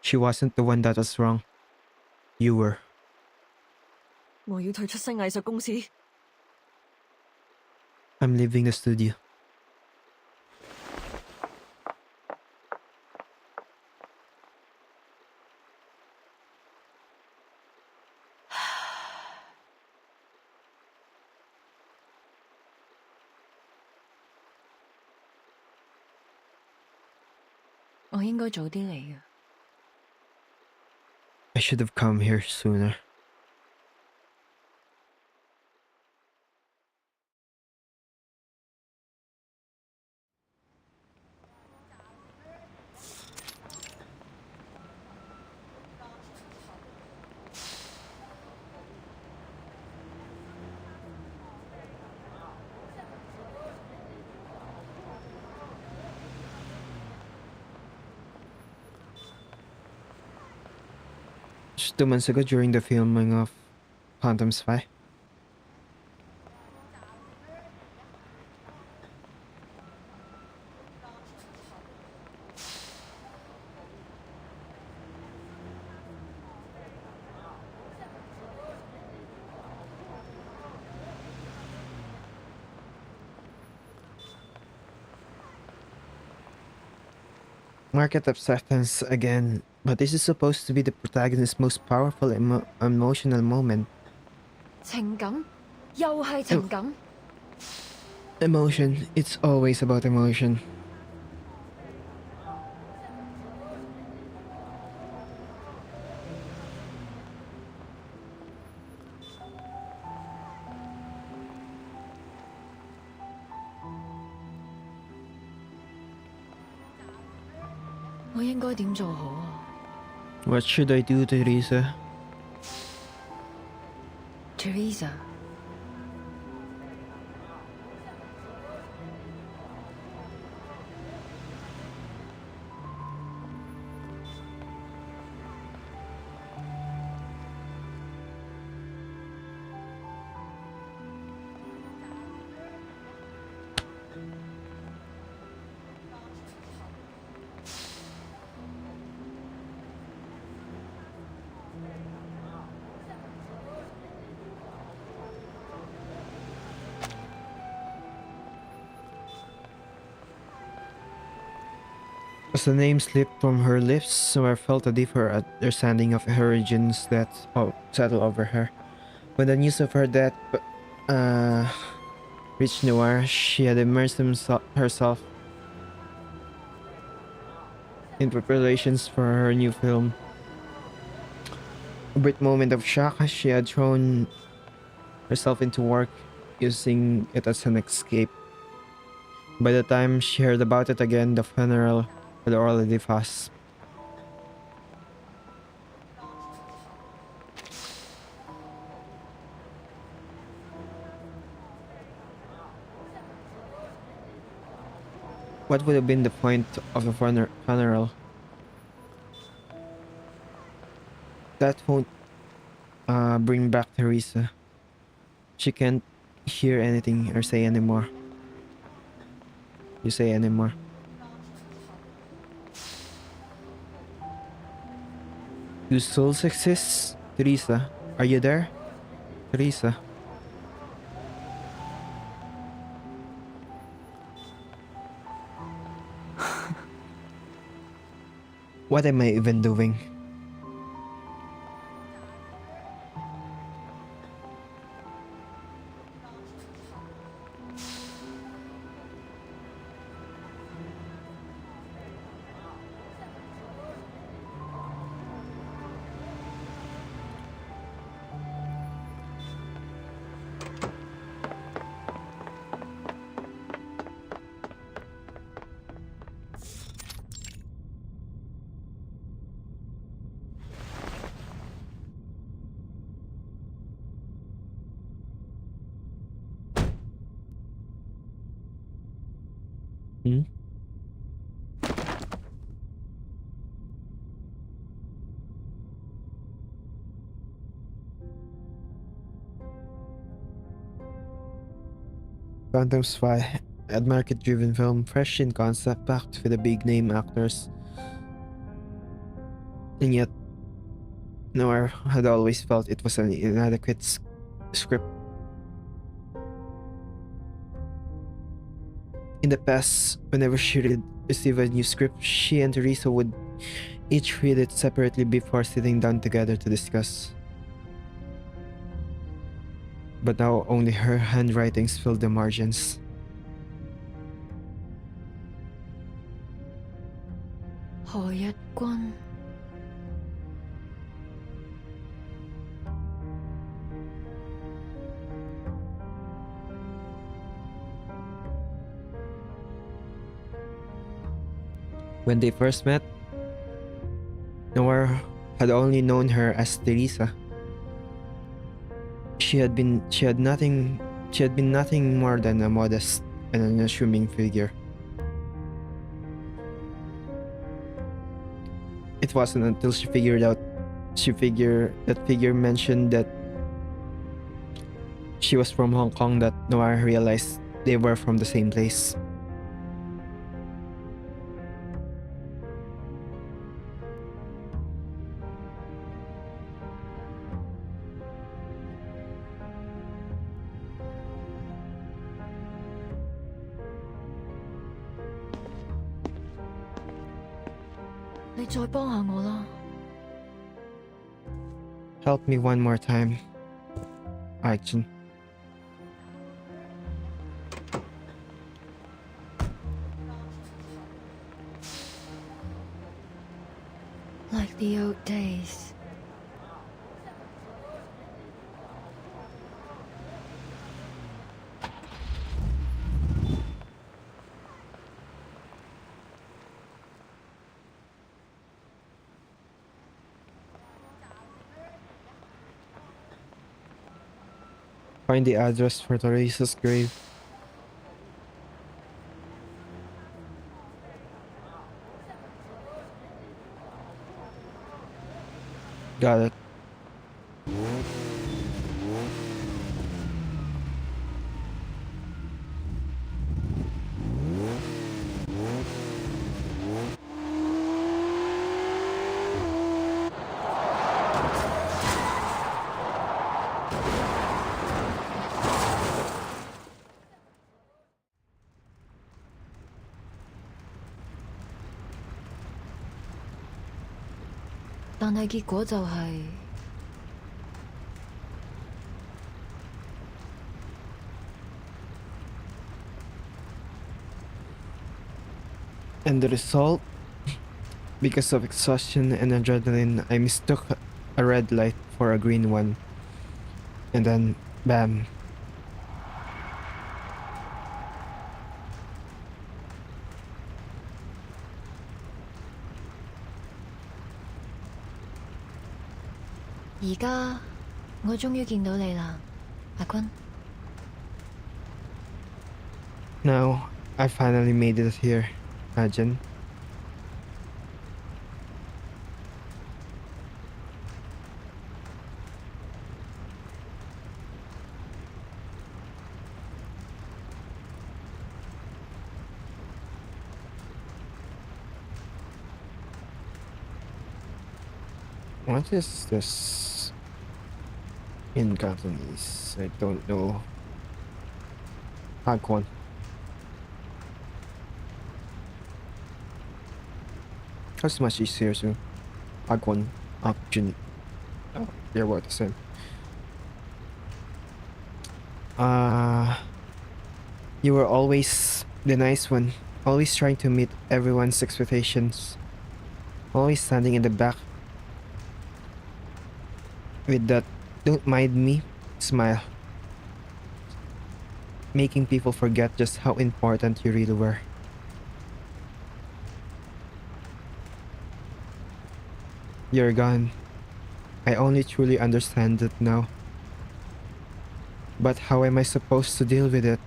She wasn't the one that was wrong. You were. 我要退出新藝術公司。I'm leaving the studio. I should have come here sooner. Just 2 months ago during the filming of Quantum Spy. Market acceptance again, but this is supposed to be the protagonist's most powerful emotional moment. 情感，又係情感。Emotion, it's always about emotion. What should I do, Teresa? Teresa， As the name slipped from her lips, so I felt a deeper understanding of her origins that settled over her. When the news of her death reached Noire, she had immersed herself in preparations for her new film. A brief moment of shock, she had thrown herself into work, using it as an escape. By the time she heard about it again, the funeral had already passed. What would have been the point of the funeral? That won't bring back Teresa. She can't hear anything or say anymore. You say anymore. Do souls exist? Teresa, are you there? Teresa. What am I even doing? Mm-hmm. Phantom Spy, a market-driven film, fresh in concept, packed with the big-name actors. And yet, Noire had always felt it was an inadequate script. In the past, whenever she received a new script, she and Teresa would each read it separately before sitting down together to discuss. But now only her handwritings filled the margins. Kun. When they first met, Noire had only known her as Teresa. She had been nothing more than a modest and unassuming figure. It wasn't until that figure mentioned that she was from Hong Kong that Noire realized they were from the same place. Help me one more time, Aichin. Like the old days. Find the address for Teresa's grave. Got it. And the result? Because of exhaustion and adrenaline, I mistook a red light for a green one. And then, bam. Now, I finally made it here, Ajahn. What is this in Cantonese? I don't know. Hagwon. That's much easier to Hagwon, Jun. Oh, they're what the same. You were always the nice one, always trying to meet everyone's expectations, always standing in the back with that "don't mind me" smile, making people forget just how important you really were. You're gone. I only truly understand it now. But how am I supposed to deal with it?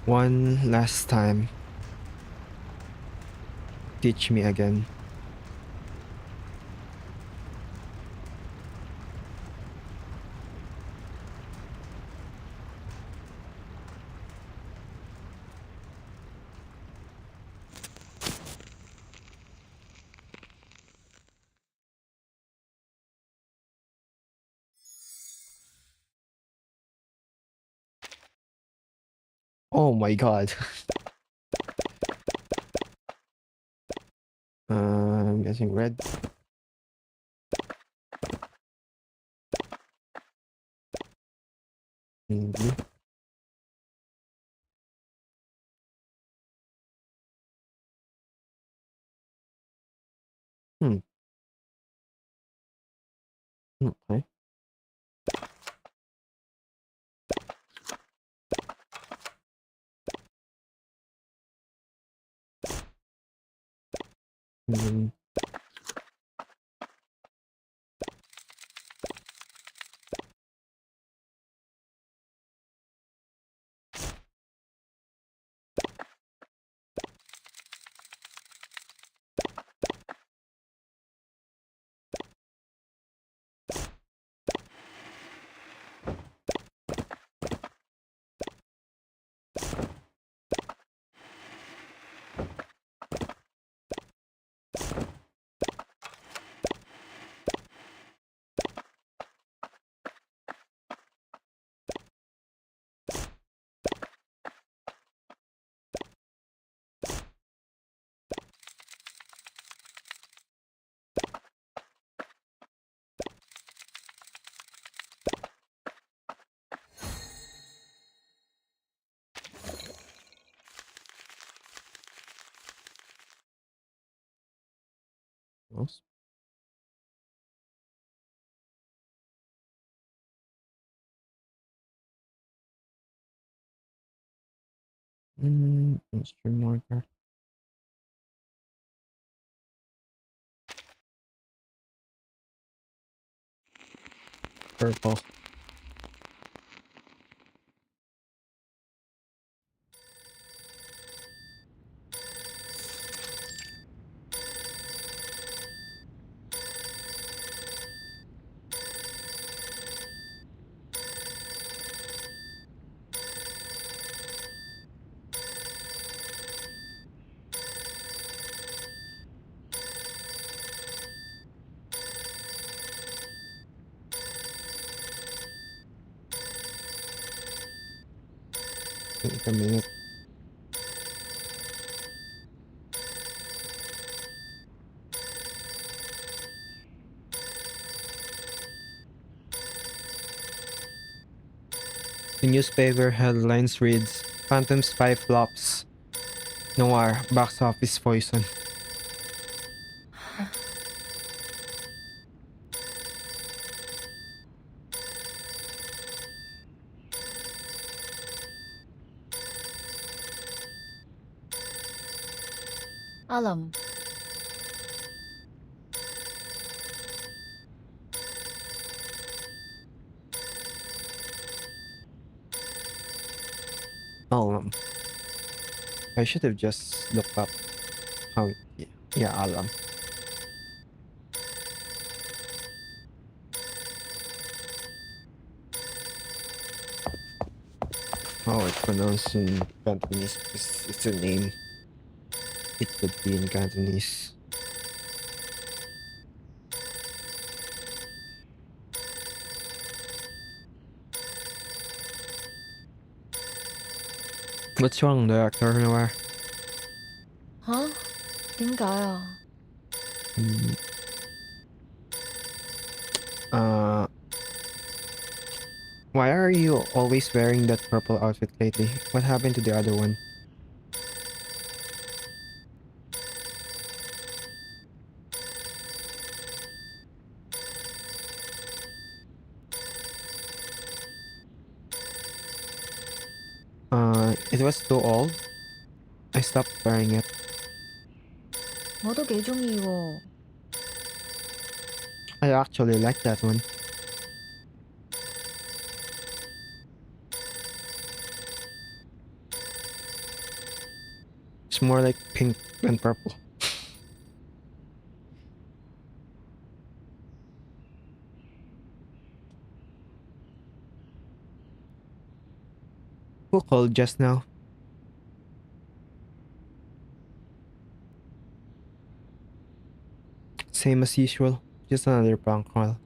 One last time. Teach me again. Oh my god. I'm guessing red. Blue. Hmm. Okay. Hmm. Else? String marker. Purple. Wait a minute. The newspaper headlines reads, Phantom Spy flops. Noire, box office poison. Alam, Oh, I should have just looked up how. Yeah, alam. How it's pronounced in Cantonese because it's a name. It could be in Cantonese. What's wrong, Director Noir? huh? 點解啊？ Mm, Uh, why are you always wearing that purple outfit lately? What happened to the other one? It was too old. I stopped wearing it. 我都幾中意喎。 I actually like that one. more like pink than purple. Who called just now? Same as usual, just another prank call.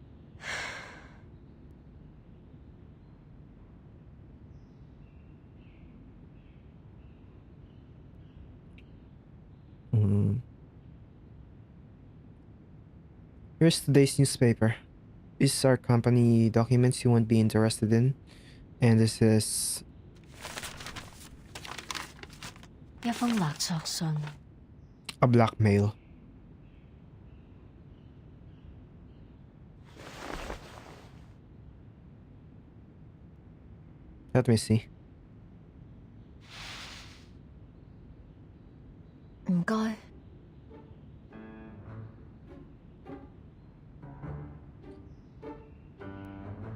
Here's today's newspaper. These are company documents you won't be interested in. And this is 一封勒索信， a blackmail. Let me see. 唔該。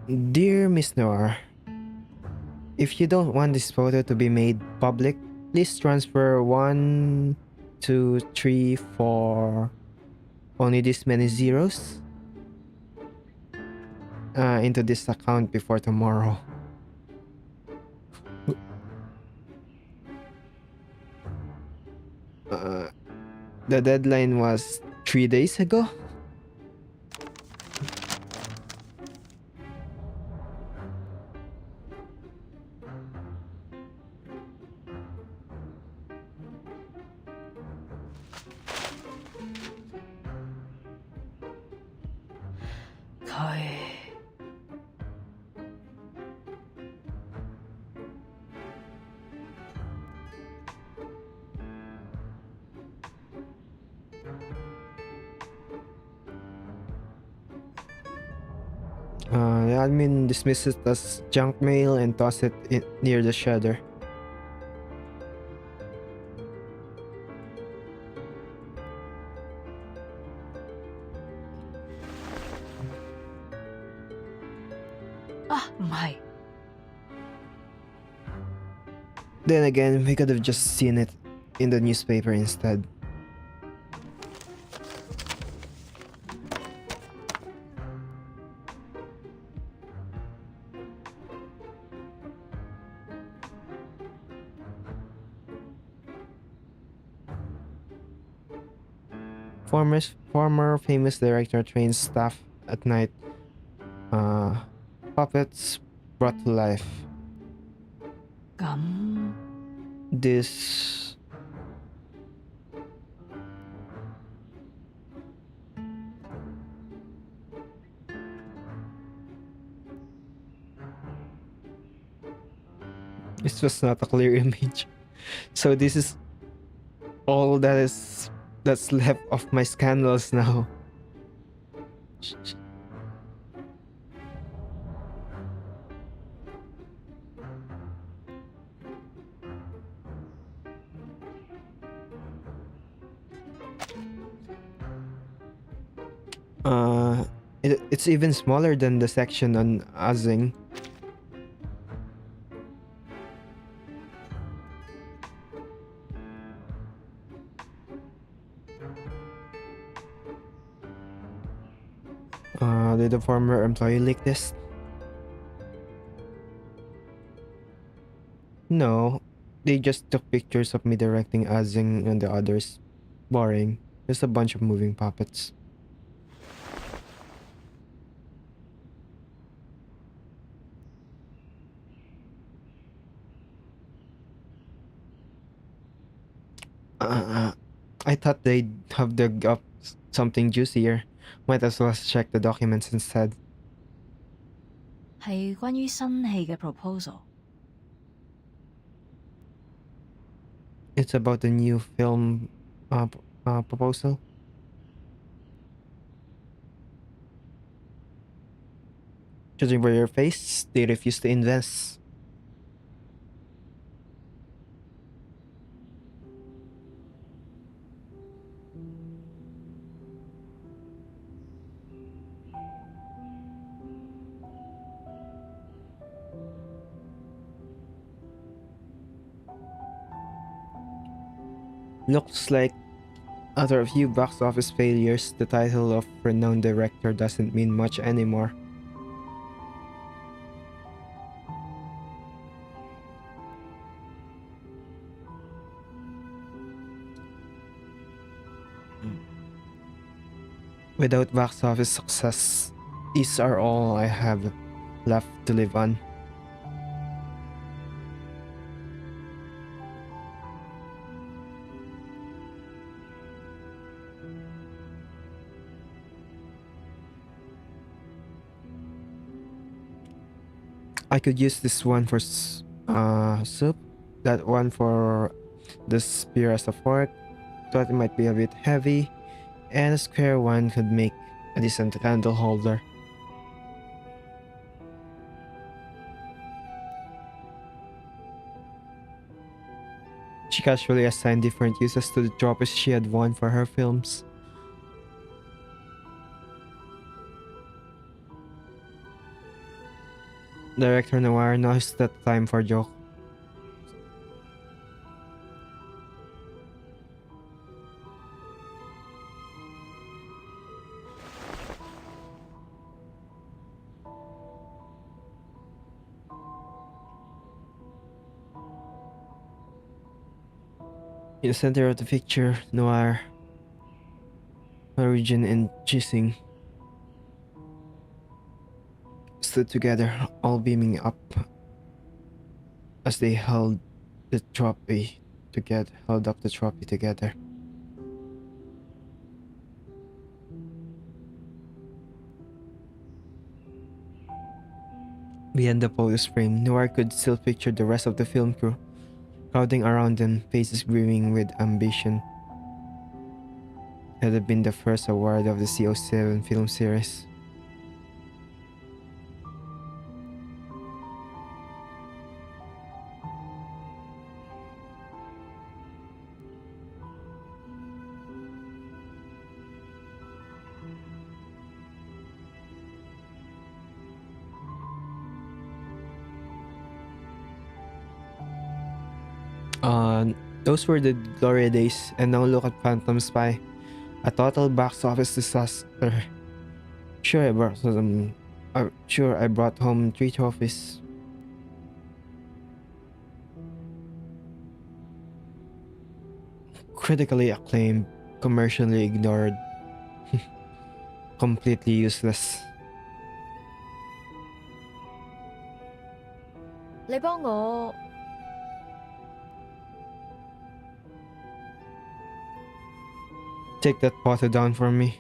Dear Miss Noire, if you don't want this photo to be made public, please transfer 1, 2, 3, 4, only this many zeros into this account before tomorrow. The deadline was 3 days ago. The admin dismisses it as junk mail and toss it near the shredder. Then again, we could have just seen it in the newspaper instead. Former famous director trains staff at night. Puppets brought to life. 咁 This was not a clear image. So this is all that's left of my scandals now. It's even smaller than the section on Azing. Did the former employee leak this? No, they just took pictures of me directing Azing and the others. Boring. Just a bunch of moving puppets. I thought they'd have dug up something juicier. Might as well check the documents instead. 係關於新戲嘅 proposal。 It's about the new film proposal. Judging by your face, they refuse to invest. Looks like after a few box office failures, the title of renowned director doesn't mean much anymore. Without box office success, these are all I have left to live on. I could use this one for soup, that one for the spear as a fork. Thought it might be a bit heavy, and a square one could make a decent candle holder. She casually assigned different uses to the trophies she had won for her films. Director Noire knows that time for joke. In the center of the picture, Noire, Origin, and Chising stood together, all beaming up as they held the trophy together. Held up the trophy together. Behind the photo's frame, Noir could still picture the rest of the film crew crowding around them, faces brimming with ambition. It had been the first award of the CO7 film series. Those were the glory days, and now look at Phantom Spy, a total box office disaster. Sure, I brought home 3 trophies. Critically acclaimed, commercially ignored, completely useless. 你幫我 Take that potter down for me.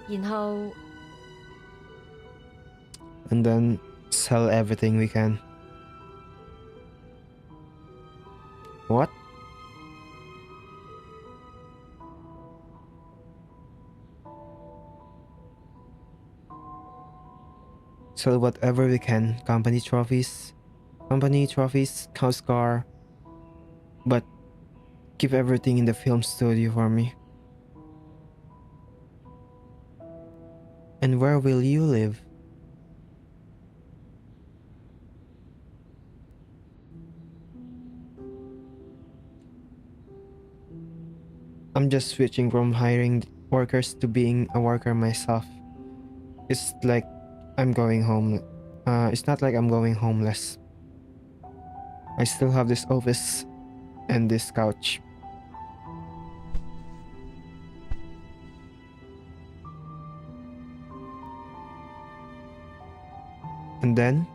然後 And then sell everything we can. What? Sell whatever we can. Company trophies, house car. But keep everything in the film studio for me. And where will you live? I'm just switching from hiring workers to being a worker myself. It's like I'm going home. It's not like I'm going homeless. I still have this office and this couch. And then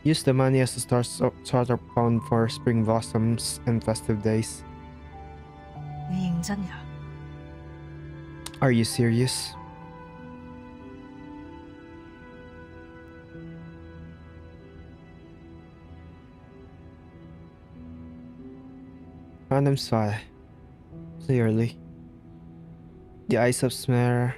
use the money as a starter fund for spring blossoms and festive days. 你認真㗎？ Are you serious? Random spy. Clearly. The eyes of Smear.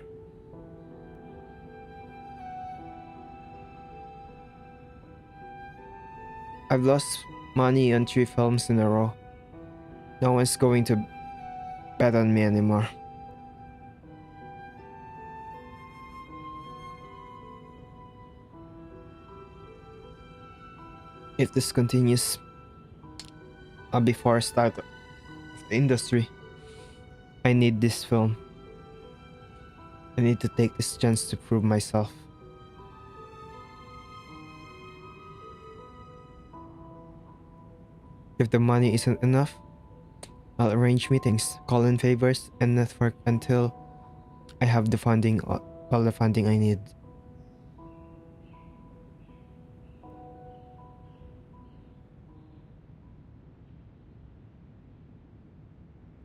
I've lost money on 3 films in a row. No one's going to bet on me anymore. If this continues, I'll be forced out of the industry. I need this film. I need to take this chance to prove myself. If the money isn't enough, I'll arrange meetings, call in favors, and network until I have the funding, all the funding I need.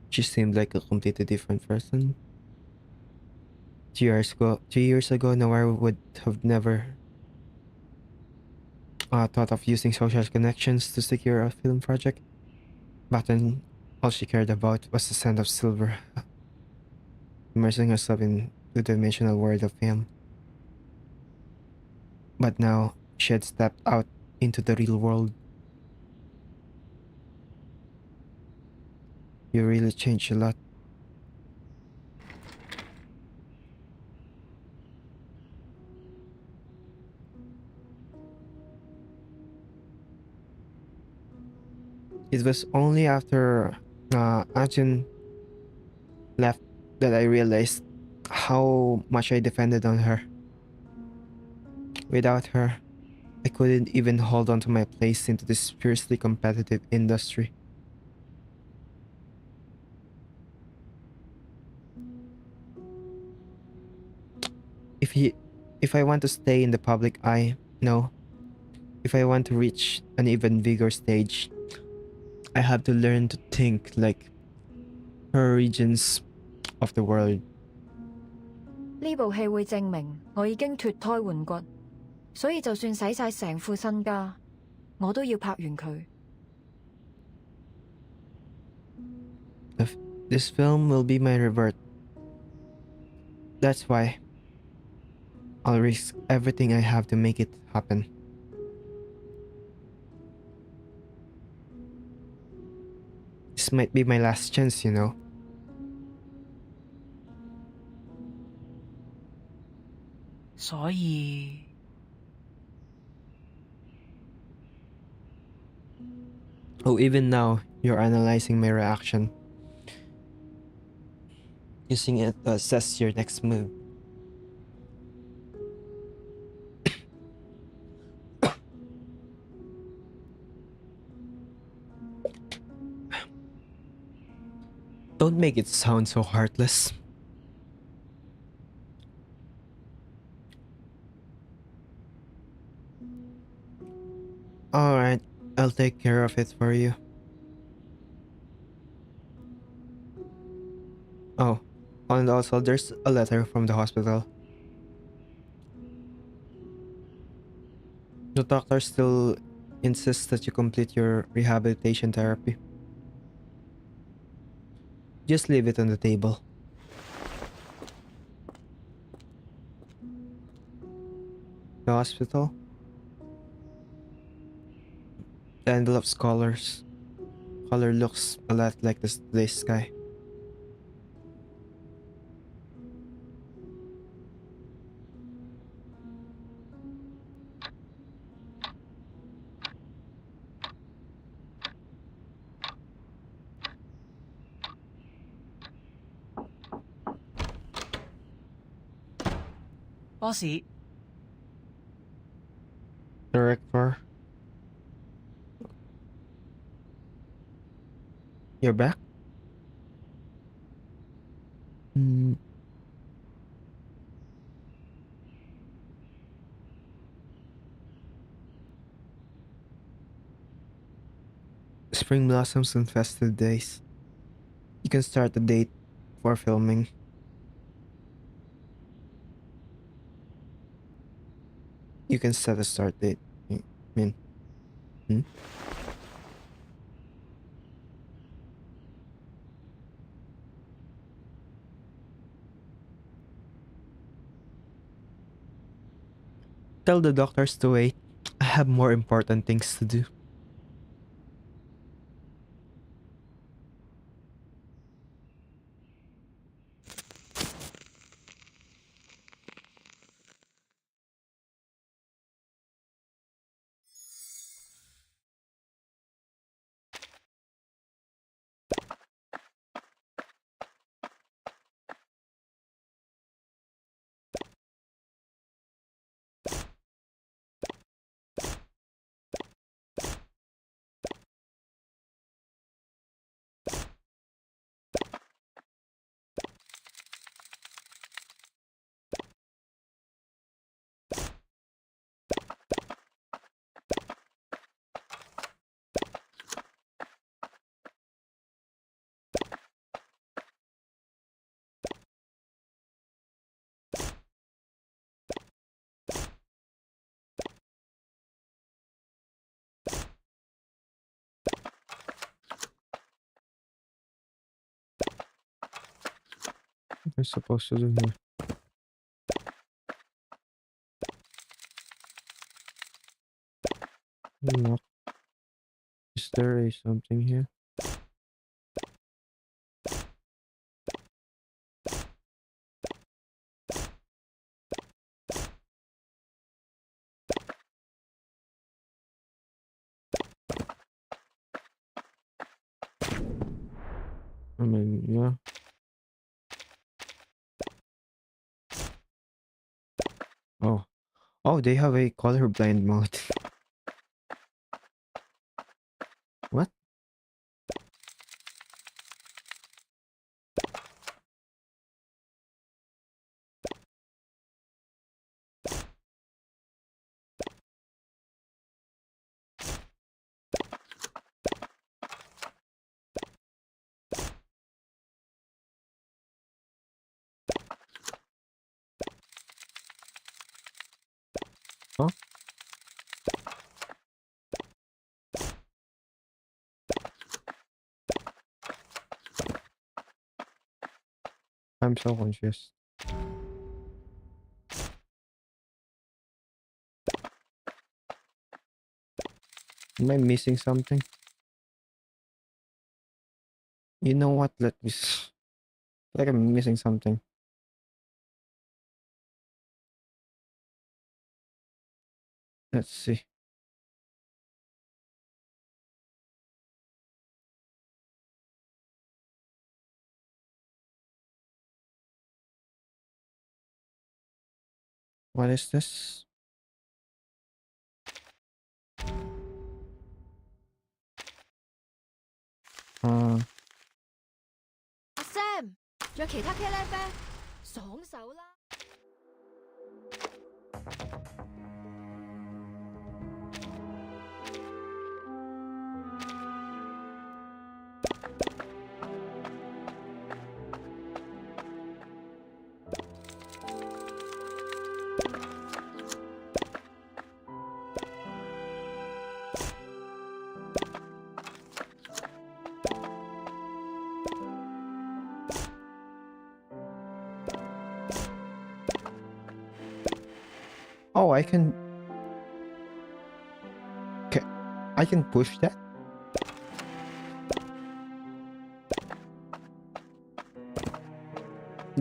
She seemed like a completely different person. 2 years ago, Noire would have never thought of using social connections to secure a film project. Back then, all she cared about was the scent of silver, immersing herself in the dimensional world of film. But now, she had stepped out into the real world. You really changed a lot. It was only after Ajin left that I realized how much I depended on her. Without her, I couldn't even hold on to my place into this fiercely competitive industry. If he, if I want to stay in the public eye, no. If I want to reach an even bigger stage, I have to learn to think like her regions of the world. 呢部戲會證明我已經脱胎換骨，所以就算使晒成副身家，我都要拍完佢。This film will be my rebirth. That's why I'll risk everything I have to make it happen. This might be my last chance, you know. Oh, even now, you're analyzing my reaction, using it to assess your next move. Don't make it sound so heartless. Alright, I'll take care of it for you. Oh, and also there's a letter from the hospital. The doctor still insists that you complete your rehabilitation therapy. Just leave it on the table. The hospital? The envelope's color looks a lot like this sky. Boss， Director? You're back? Spring blossoms and festive days. You can start the date for filming. You can set a start date. I mean, Tell the doctors to wait. I have more important things to do. I supposed to do here? Lock. Is there a something here? I mean, yeah. Oh. Oh, they have a colorblind mode. What? Huh? I'm so confused. Am I missing something? You know what? Let me. Like I'm missing something. Let's see. What is this? Uh, 阿 Sam，仲有其他茄喱啡，爽手啦！oh, I can. I can push that.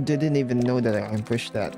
Didn't even know that I can push that.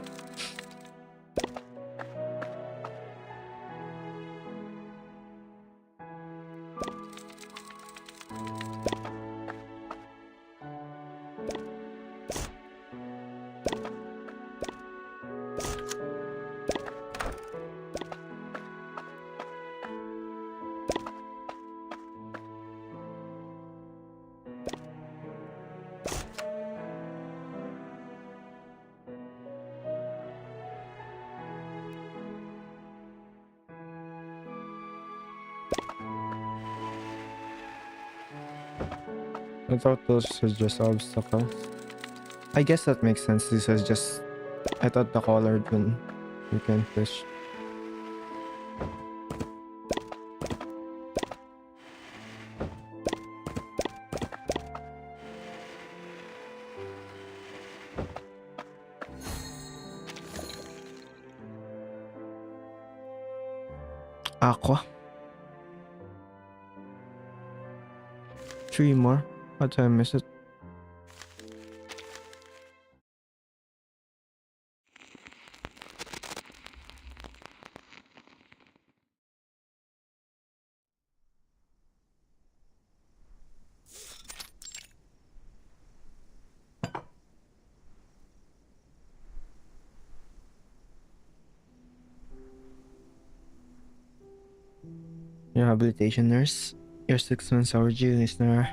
I thought those was just obstacles. I guess that makes sense. This was just. I thought the colored one you can push. Aqua. 3 more. What time is it? Rehabilitation nurse. Your 6 months overdue, listener.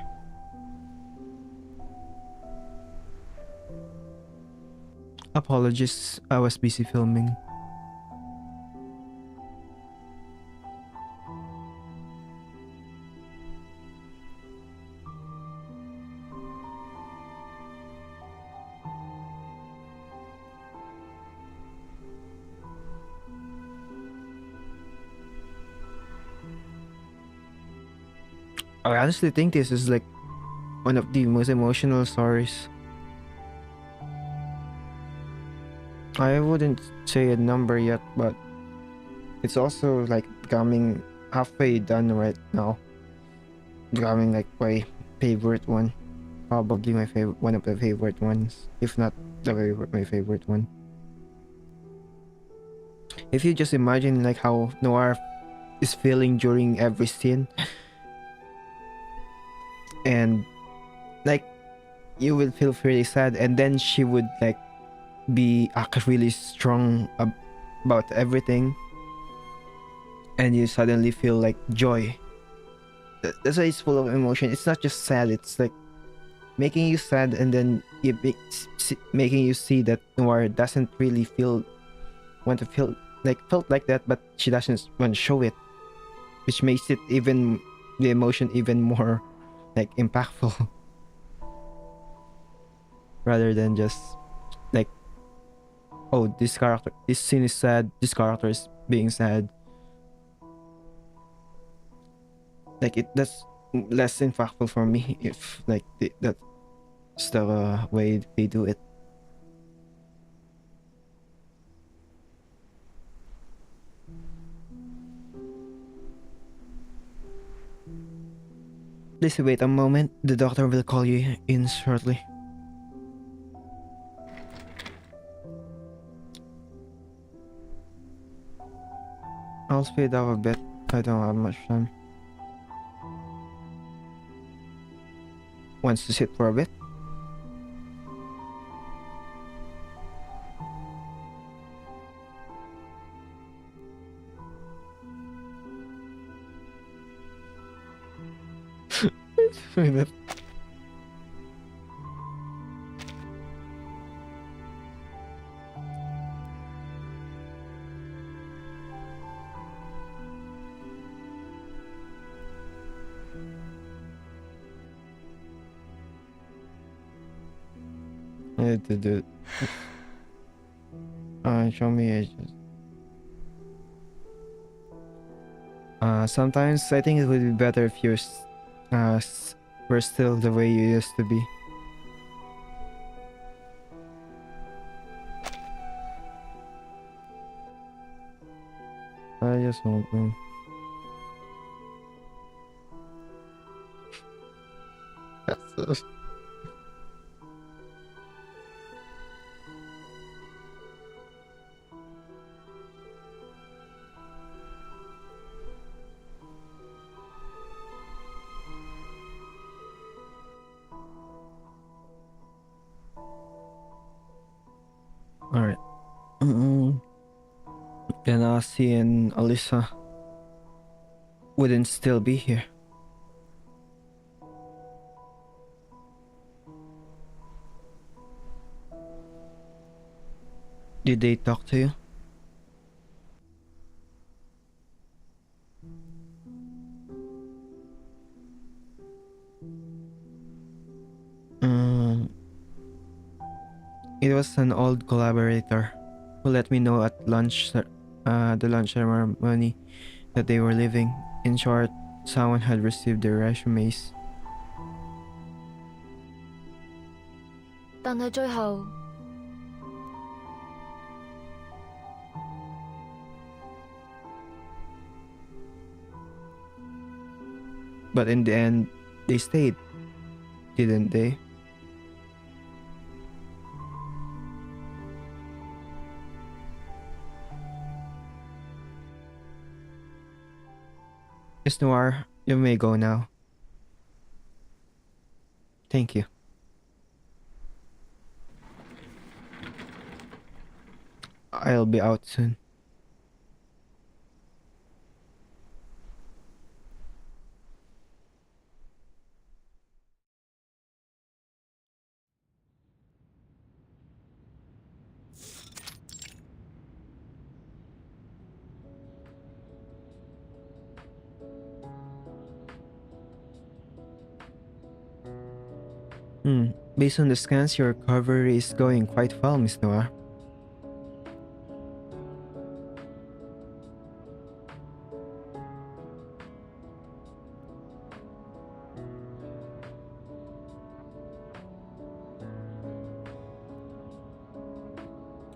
Apologies, I was busy filming. I honestly think this is like one of the most emotional stories. I wouldn't say a number yet, but it's also like becoming halfway done right now. Becoming like my favorite one. Probably my favorite, one of the favorite ones, if not my favorite one. If you just imagine like how Noir is feeling during every scene, and like you will feel really sad, and then she would like be act really strong about everything, and you suddenly feel like joy. That's why it's full of emotion. It's not just sad, it's like making you sad, and then making you see that Noir doesn't really want to feel like felt like that, but she doesn't want to show it, which makes it even the emotion even more like impactful rather than just like, oh, this scene is sad, this character is being sad. Like that's less impactful for me if like that's the way they do it. Please wait a moment. The doctor will call you in shortly. I'll speed up a bit. I don't have much time. Wants to sit for a bit? Wait a minute. I need to do it. Show me ages. Sometimes I think it would be better if were still the way you used to be. I just want to. That's Alright. Then Asi and Alyssa wouldn't still be here. Did they talk to you? It was an old collaborator who let me know at the lunch ceremony that they were leaving. In short, someone had received their resumes. 但係最後 But in the end, they stayed, didn't they? Miss Noir, you may go now. Thank you. I'll be out soon. Based on the scans, your recovery is going quite well, Miss Noir.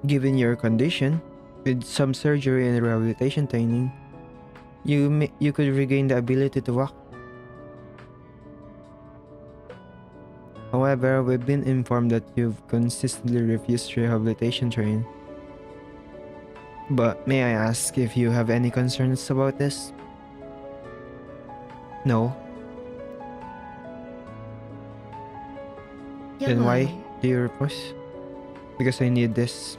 Given your condition, with some surgery and rehabilitation training, you could regain the ability to walk. However, we've been informed that you've consistently refused rehabilitation training. But may I ask if you have any concerns about this? No. 因 Then 為 why do you refuse? Because I need this.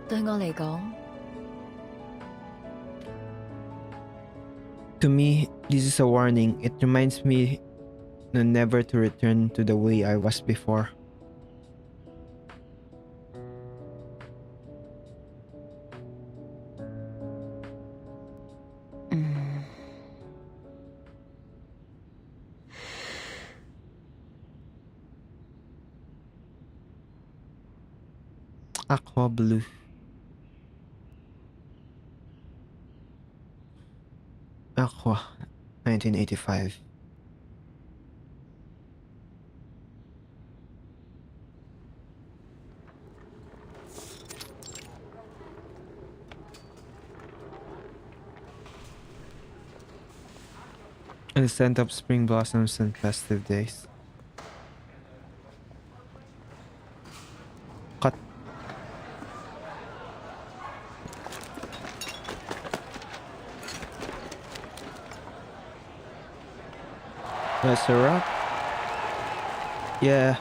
對我嚟講， To me, this is a warning. It reminds me never to return to the way I was before. Aqua Blue. Aqua, 1985. And the scent of spring blossoms and festive days. Cut. That's a wrap. Yeah.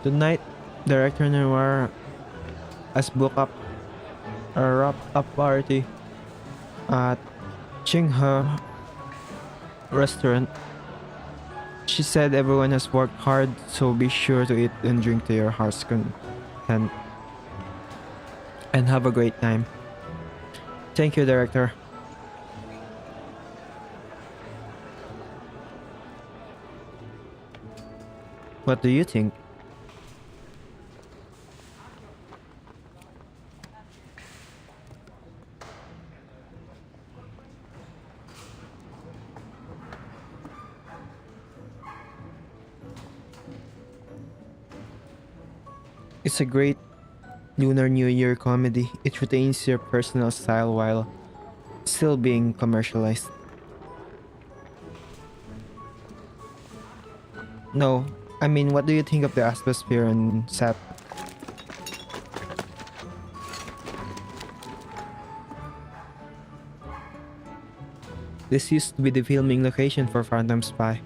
Tonight, Director Noire has booked up a wrap-up party at Chingha restaurant. She said everyone has worked hard, so be sure to eat and drink to your heart's content. And have a great time. Thank you, Director. What do you think? It's a great Lunar New Year comedy. It retains your personal style while still being commercialized. No, I mean, what do you think of the atmosphere and set? This used to be the filming location for Phantom Spy.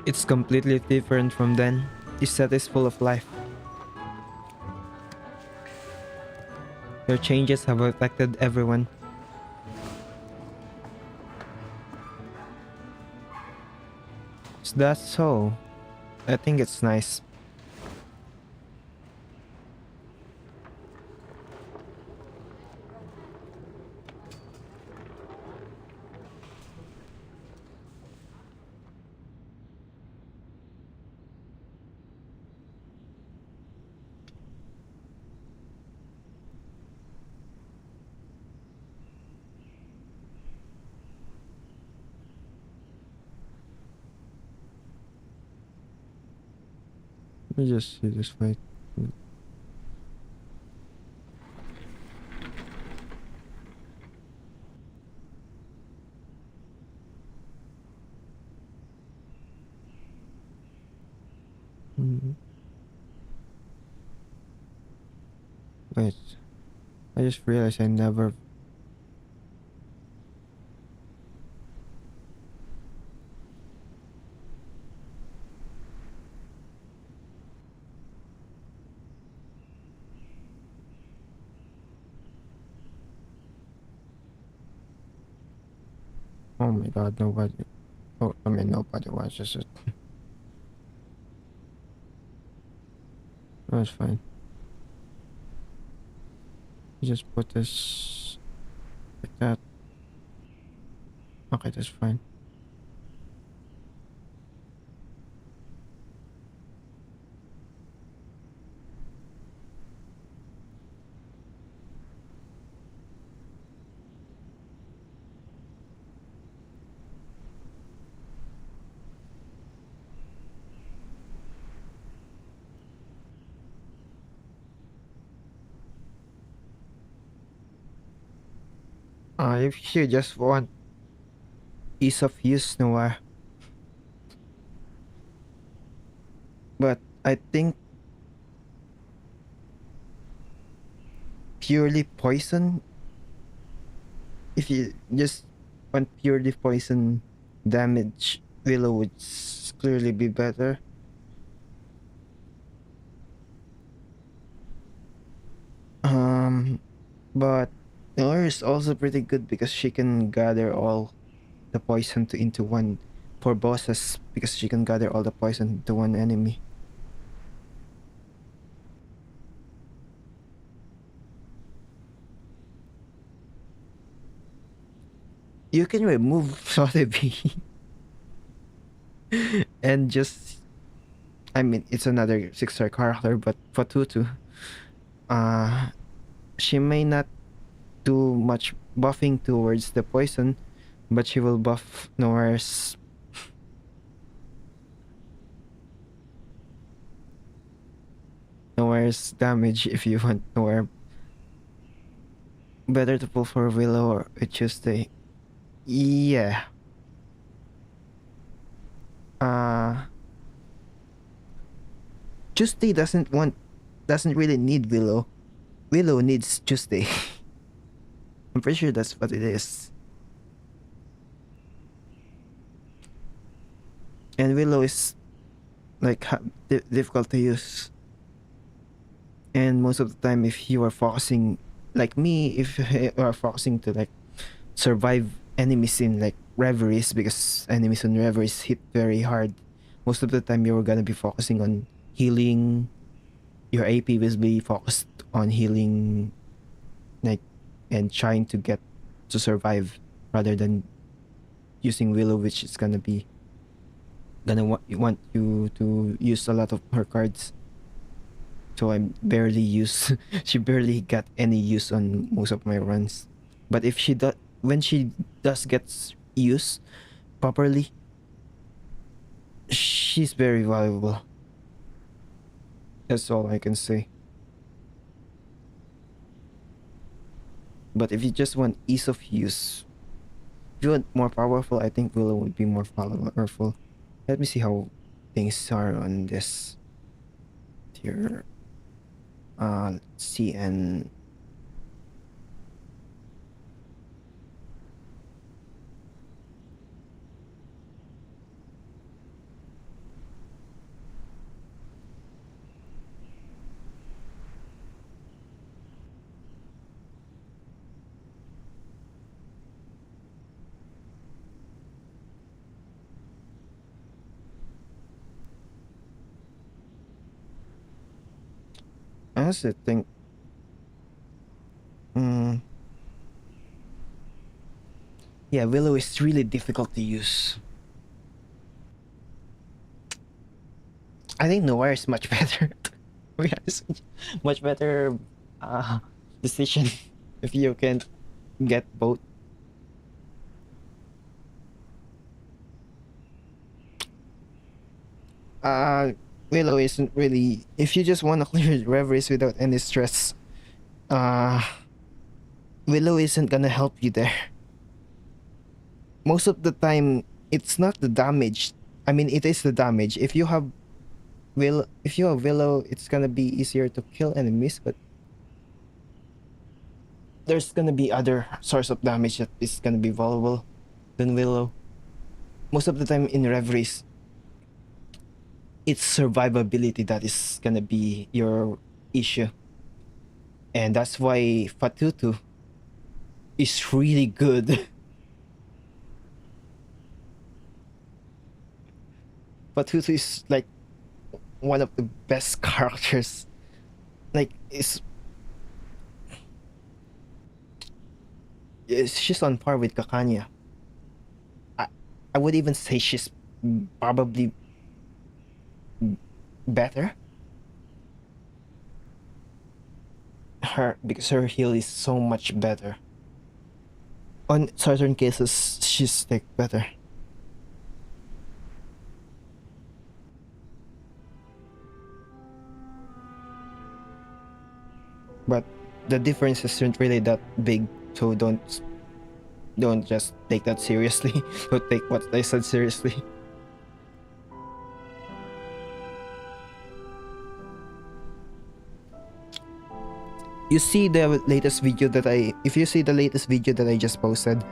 It's completely different from then. This set is full of life. Your changes have affected everyone. Is that so? I think it's nice. Let me just see this fight. Wait, I just realized I never... Oh my god, nobody... Oh, I mean, nobody watches it. That's fine. You just put this like that. Okay, that's fine. If you just want ease of use, Noah. But I think purely poison, if you just want purely poison damage, Willow would clearly be better. But Noire is also pretty good because she can gather all the poison into one for bosses, because she can gather all the poison into one enemy. You can remove Sotheby and just, I mean, it's another 6-star character, but Fatutu, she may not do much buffing towards the poison, but she will buff Noire's damage if you want Noire. Better to pull for Willow or Tuesday. Yeah. Tuesday doesn't really need Willow. Willow needs Tuesday. I'm pretty sure that's what it is. And Willow is like difficult to use. And most of the time, if you are focusing, like me, if you are focusing to like survive enemies in like reveries, because enemies in reveries hit very hard, most of the time you're gonna be focusing on healing. Your AP will be focused on healing, like, and trying to get to survive, rather than using Willow, which is gonna want you to use a lot of her cards. So I barely use she barely got any use on most of my runs. But if when she does get used properly, she's very valuable. That's all I can say. But if you just want ease of use, if you want more powerful, I think Willow would be more powerful. Let me see how things are on this tier. Let's see, and I honestly think yeah, Willow is really difficult to use. I think Noire is much better. To be honest, much better decision if you can get both. Willow isn't really, if you just want to clear reveries without any stress, Willow isn't gonna help you there. Most of the time, it's not the damage. I mean, it is the damage. If you have Willow, it's gonna be easier to kill enemies, but there's gonna be other source of damage that is gonna be valuable than Willow. Most of the time in reveries, it's survivability that is gonna be your issue, and that's why Fatutu is really good. Fatutu is like one of the best characters like she's on par with Kakanya. I, I would even say she's probably better. Because her heal is so much better. On certain cases, she's like better. But the difference isn't really that big, so don't just take that seriously. Don't take what I said seriously. You see the latest video that if you see the latest video that I just posted,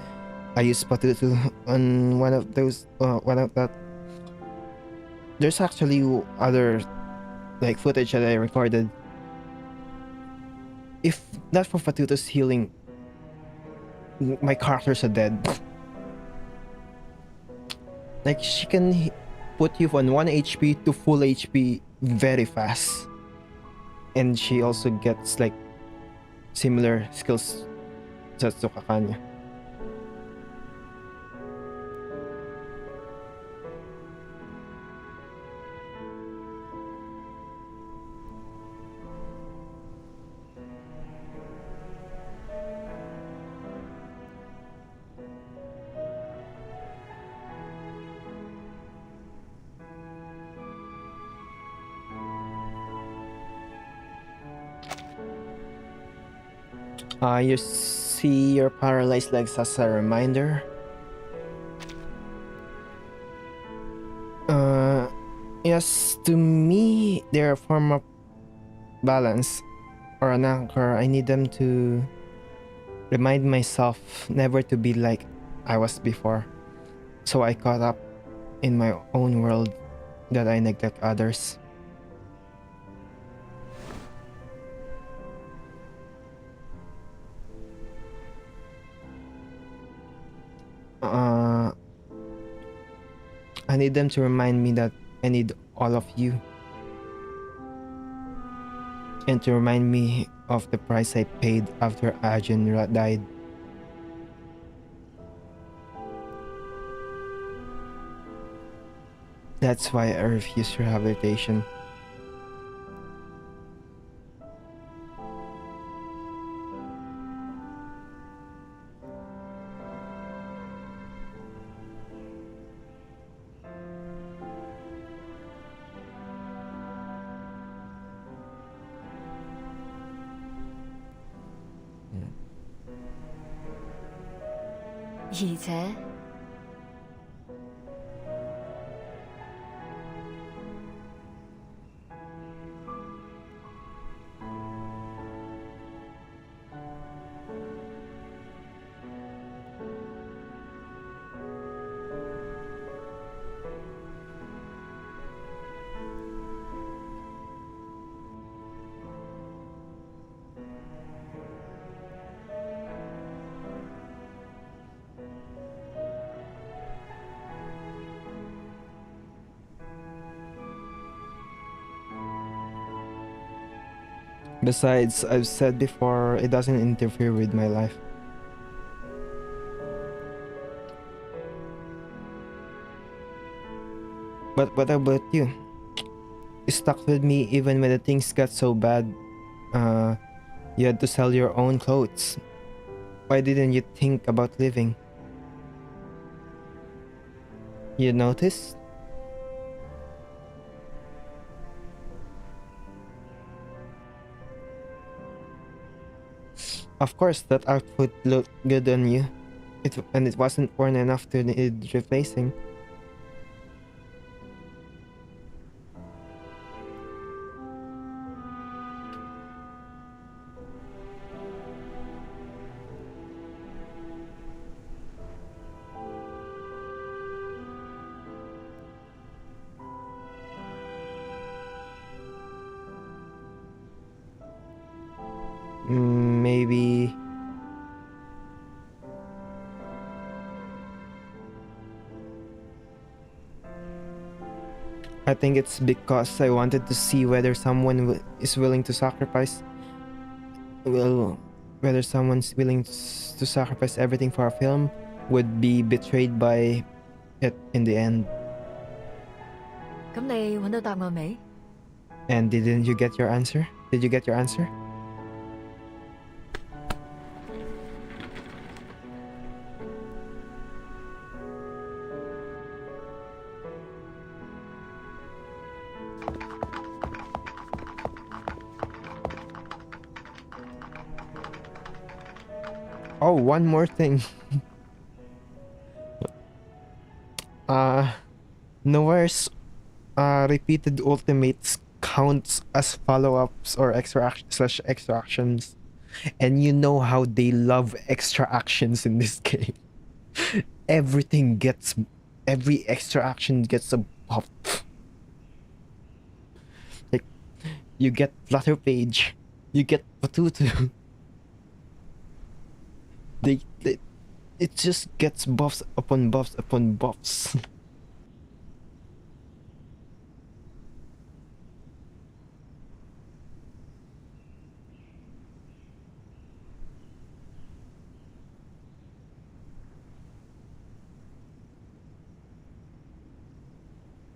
I used Patutu on one of those, one of that. There's actually other like footage that I recorded. If not for Patutu's healing, my characters are dead. Like she can put you from 1 HP to full HP very fast. And she also gets like similar skills to Kakanya. You see your paralyzed legs as a reminder. Yes, to me, they're a form of balance or an anchor. I need them to remind myself never to be like I was before. So I caught up in my own world that I neglect others. I need them to remind me that I need all of you. And to remind me of the price I paid after Ajin died. That's why I refuse rehabilitation.而且Besides, I've said before, it doesn't interfere with my life. But what about you? You stuck with me even when the things got so bad. You had to sell your own clothes. Why didn't you think about leaving? You noticed? Of course, that outfit looked good on you. And it wasn't worn enough to need replacing. Maybe I think it's because I wanted to see whether someone is willing to sacrifice. Well, whether someone's willing to sacrifice everything for a film would be betrayed by it in the end. 咁你揾到答案未？ And didn't you get your answer? Did you get your answer? Oh, one more thing. Noire's repeated ultimates counts as follow-ups or extra actions. And you know how they love extra actions in this game. Every extra action gets a buff. Like, you get Flutter Page, you get Patutu. It just gets buffs upon buffs upon buffs.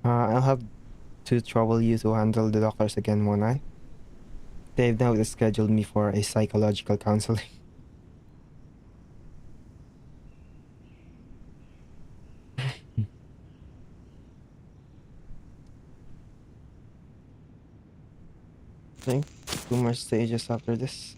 I'll have to trouble you to handle the doctors again, won't I? They've now scheduled me for a psychological counseling. I think 2 more stages after this.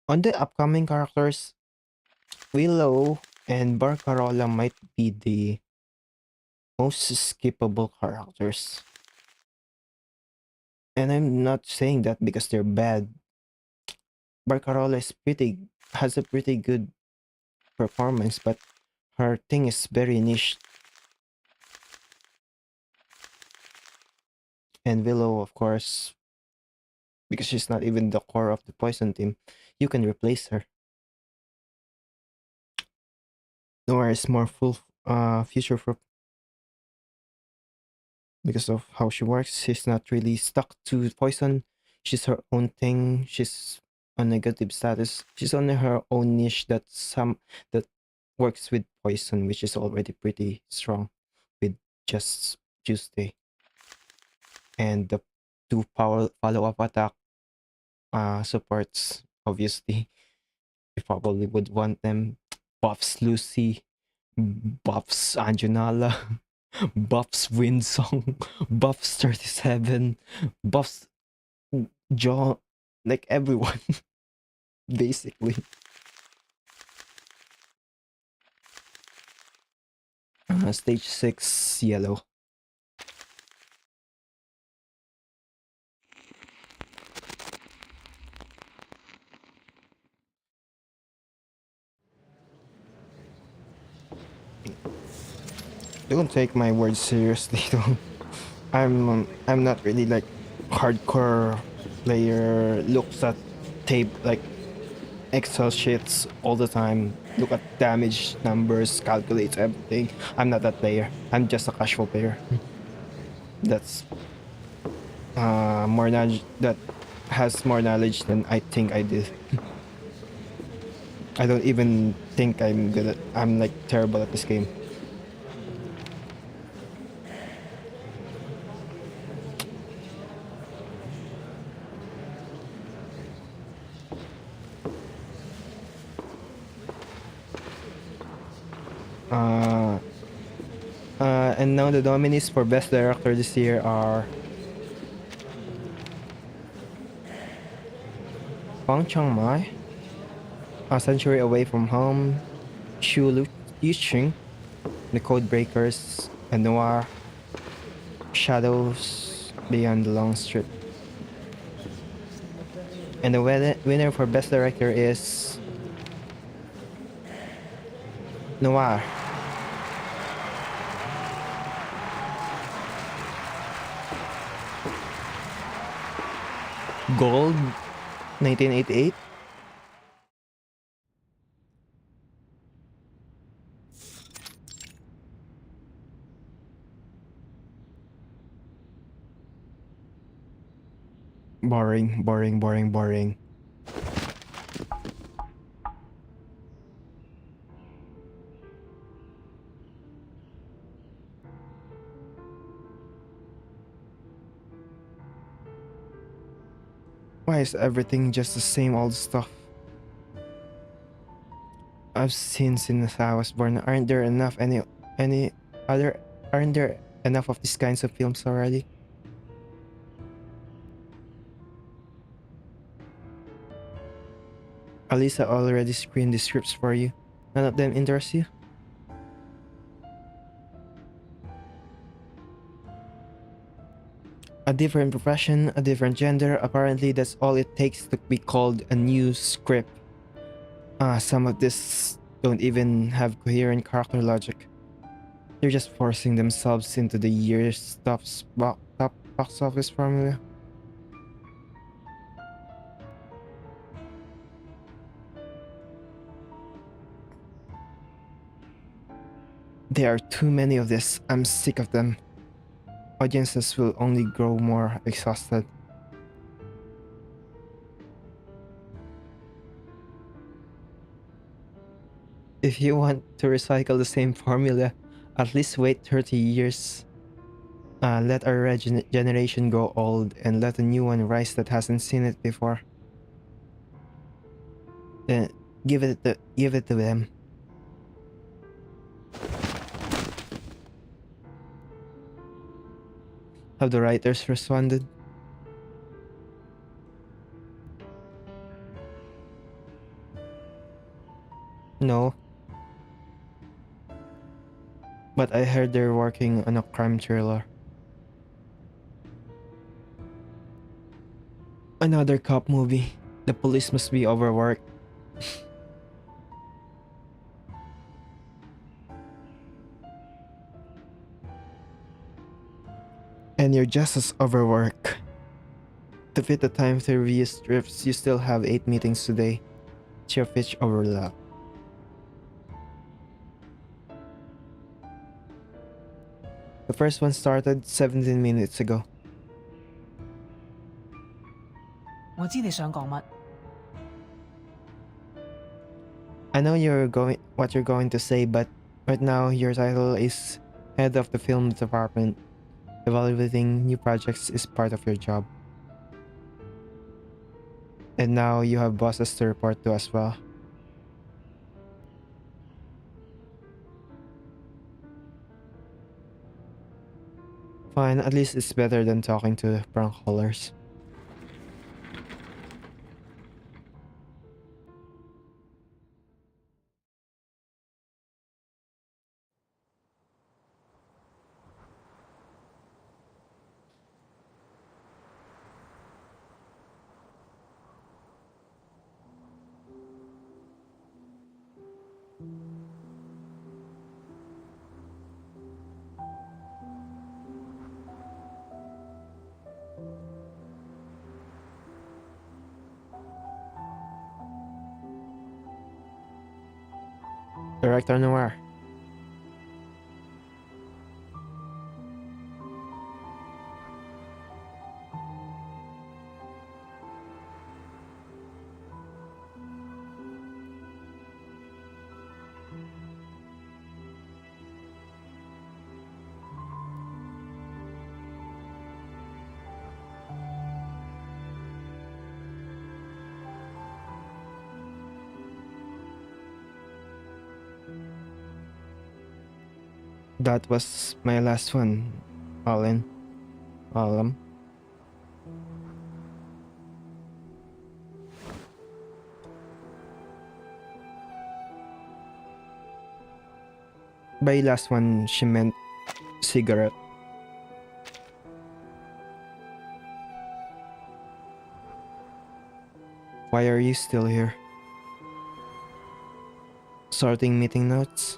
On the upcoming characters, Willow and Barcarola might be the most skippable characters. And I'm not saying that because they're bad. Barcarola has a pretty good performance, but her thing is very niche. And Willow, of course, because she's not even the core of the Poison team, you can replace her. Noire is more future proof because of how she works. She's not really stuck to Poison. She's her own thing. She's a negative status. She's on her own niche that works with Poison, which is already pretty strong with just Tuesday. And the 2 follow-up attack supports, obviously. You probably would want them. Buffs Lucy, buffs Anjanala, buffs Windsong, buffs 37, buffs John, like everyone, basically. Stage 6, yellow. Don't take my words seriously though. I'm not really like hardcore player, looks at tape like Excel sheets all the time, look at damage numbers, calculates everything. I'm not that player. I'm just a casual player. That's more knowledge, that has more knowledge than I think I did. I don't even think I'm like terrible at this game. And now the nominees for Best Director this year are Fang Chang Mai, A Century Away from Home, Shu Lu Yuqing, The Codebreakers, and Noire, Shadows Beyond the Long Strip. And the winner for Best Director is Noire. Gold, 1988. Boring, boring, boring, boring. Why is everything just the same old stuff I've seen since I was born? Aren't there enough aren't there enough of these kinds of films already? At least I already screened the scripts for you. None of them interest you? A different profession, a different gender, apparently that's all it takes to be called a new script. Some of this don't even have coherent character logic. They're just forcing themselves into the year's top box office formula. There are too many of this. I'm sick of them. Audiences will only grow more exhausted. If you want to recycle the same formula, at least wait 30 years. Let our generation go old and let a new one rise that hasn't seen it before. Then give it to them. Have the writers responded? No. But I heard they're working on a crime thriller. Another cop movie. The police must be overworked. And you're just as overworked. To fit the time to review strips, you still have 8 meetings today. It's your pitch overlap. The first one started 17 minutes ago. 我知你想講乜。 I know what you're going to say, but right now your title is head of the film department. Evaluating new projects is part of your job. And now you have bosses to report to as well. Fine, at least it's better than talking to prank callers. Director Noire. That was my last one. All in. All By last one, she meant cigarette. Why are you still here? Sorting meeting notes?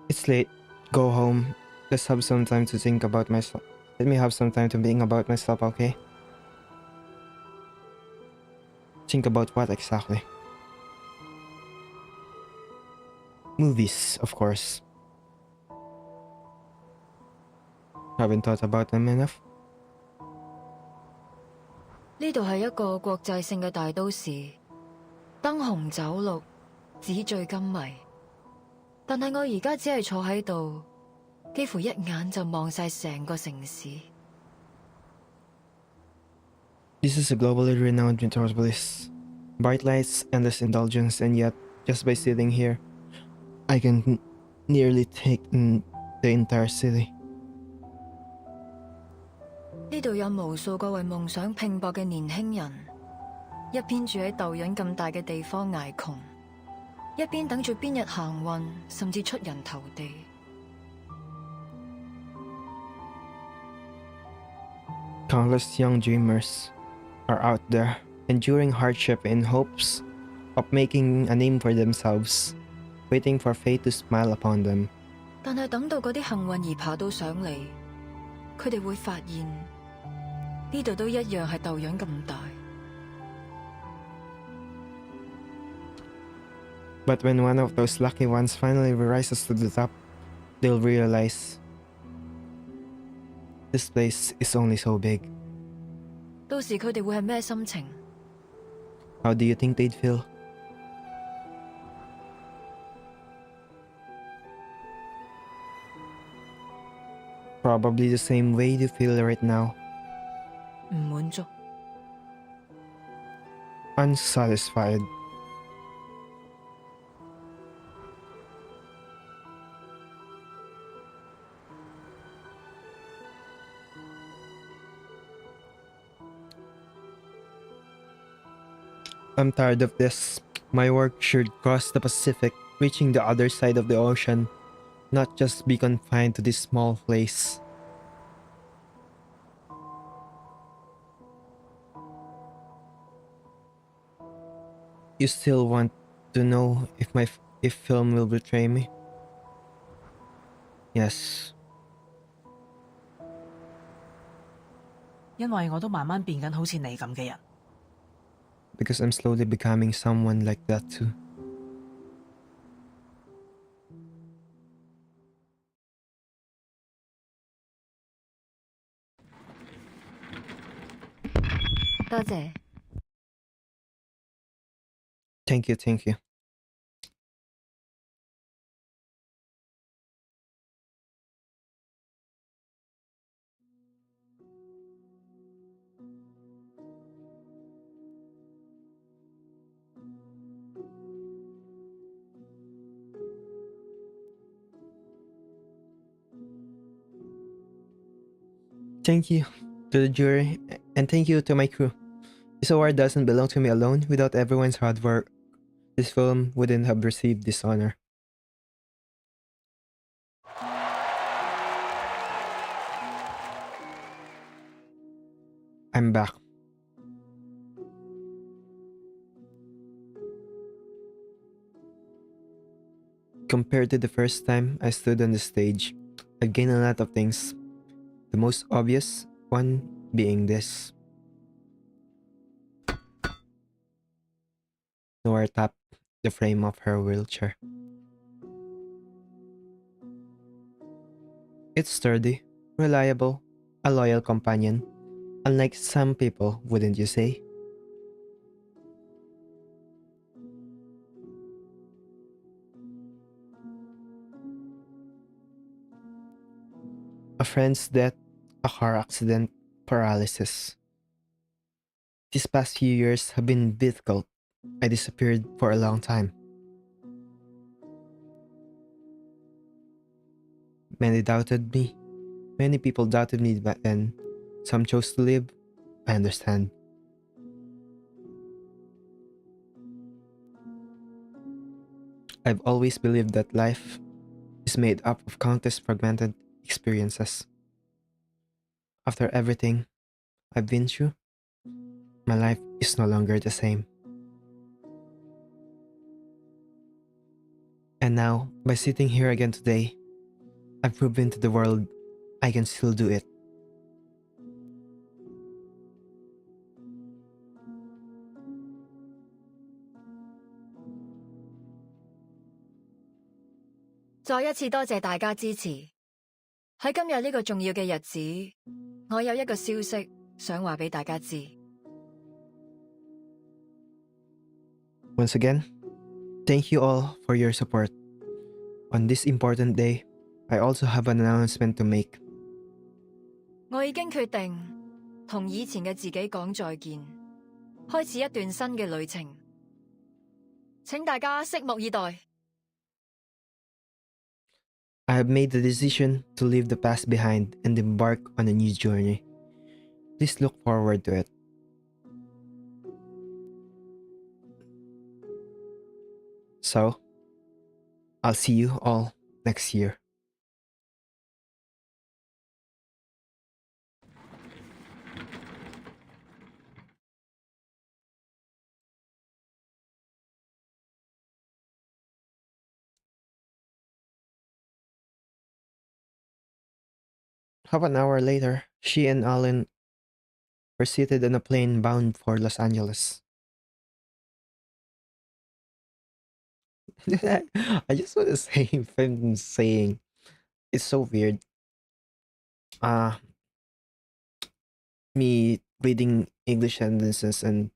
It's late. Go home. Let's have some time to think about myself. Let me have some time to think about myself, okay? Think about what exactly? Movies, of course. Haven't thought about them enough. 呢度係一個國際性嘅大都市，燈紅酒綠，紙醉金迷。但係我而家只係坐喺度，幾乎一眼就望晒成個城市。This is a globally renowned metropolis. Bright lights, endless indulgence, and yet, just by sitting here, I can nearly take in the entire city. 呢度有無數個為夢想拼搏嘅年輕人，一邊住喺豆潤咁大嘅地方捱窮，一邊等住邊日行運，甚至出人頭地。Countless young dreamers are out there, enduring hardship in hopes of making a name for themselves, waiting for fate to smile upon them. 但係等到嗰啲幸運兒爬到上嚟，佢哋會發現呢度都一樣係豆潤咁大。But when one of those lucky ones finally rises to the top, they'll realize this place is only so big. 到時佢哋會係咩心情？ How do you think they'd feel? Probably the same way you feel right now. 唔滿足。 Unsatisfied. I'm tired of this. My work should cross the Pacific, reaching the other side of the ocean, not just be confined to this small place. You still want to know if film will betray me? Yes. 因為我都慢慢變緊好似你咁嘅人。 Because I'm slowly becoming someone like that too. 多謝。 Thank you, thank you. Thank you to the jury, and thank you to my crew. This award doesn't belong to me alone. Without everyone's hard work, this film wouldn't have received this honor. I'm back. Compared to the first time I stood on the stage, I've gained a lot of things. The most obvious one being this. Noire tapped the frame of her wheelchair. It's sturdy, reliable, a loyal companion, unlike some people, wouldn't you say? A friend's death, a car accident, paralysis. These past few years have been difficult. I disappeared for a long time. Many doubted me. Many people doubted me back then. Some chose to live. I understand. I've always believed that life is made up of countless fragmented experiences. After everything I've been through, my life is no longer the same. And now, by sitting here again today, I've proven to the world I can still do it.再一次多謝大家支持。喺今日呢個重要嘅日子，我有一個消息想話俾大家知。Once again, thank you all for your support. On this important day, I also have an announcement to make. 我已經決定同以前嘅自己講再見，開始一段新嘅旅程。請大家拭目以待。I have made the decision to leave the past behind and embark on a new journey. Please look forward to it. So, I'll see you all next year. Half an hour later, she and Alan were seated on a plane bound for Los Angeles. I just want to say, if I'm saying, it's so weird. Me reading English sentences and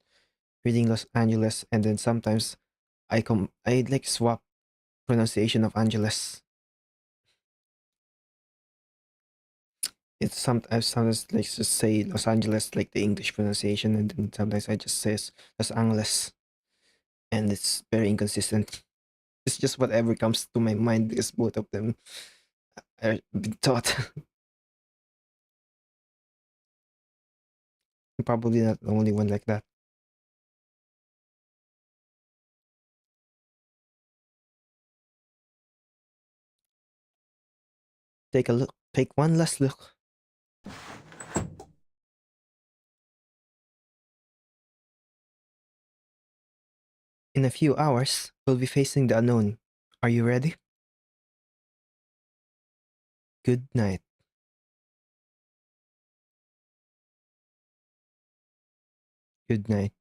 reading Los Angeles, and then sometimes I like swap pronunciation of Angeles. It's sometimes like just say Los Angeles like the English pronunciation, and then sometimes I just says Los Angeles, and it's very inconsistent. It's just whatever comes to my mind because both of them are been taught. I'm probably not the only one like that. Take a look. Take one last look. In a few hours, we'll be facing the unknown. Are you ready? Good night. Good night.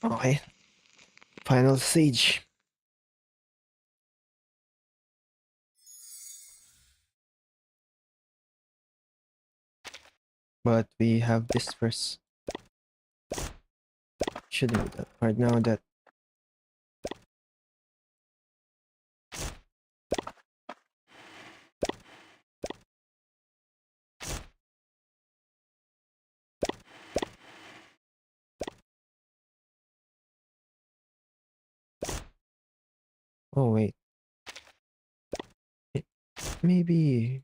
Okay. Final stage. But we have this first. Should do that right now that oh wait. Maybe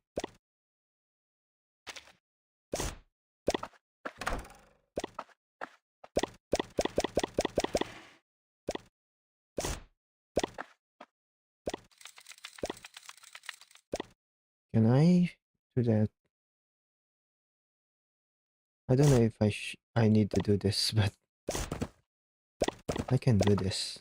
can I do that? I don't know if I need to do this, but I can do this.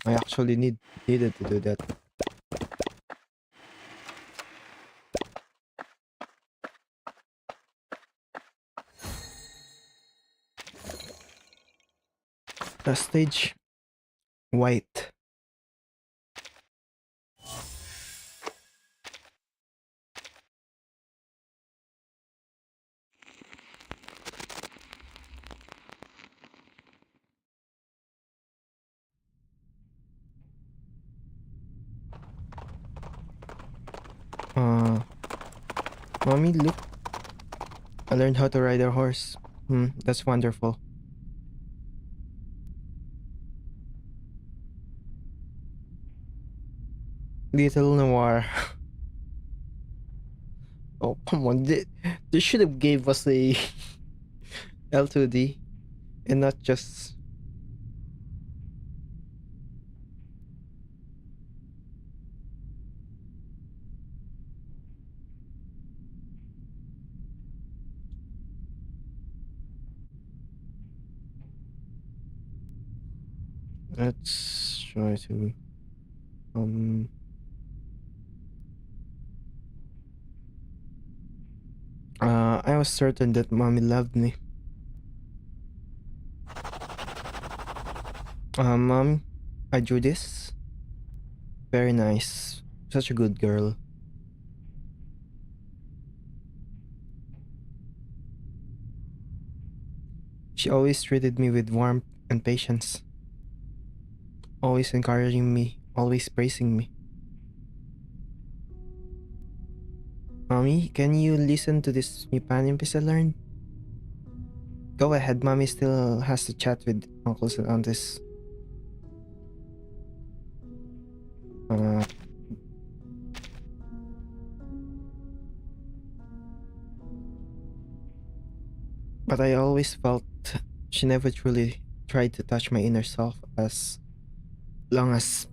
I actually needed to do that. Stage white. Mommy, look. I learned how to ride a horse. That's wonderful. Little Noire. Oh, come on. They should have gave us a L2D and not just... Let's try to... I was certain that mommy loved me. Mom, I drew this. Very nice. Such a good girl. She always treated me with warmth and patience. Always encouraging me, always praising me. Mommy, can you listen to this new panim piece I learned? Go ahead, mommy still has to chat with uncles and aunties. But I always felt she never truly tried to touch my inner self. As long as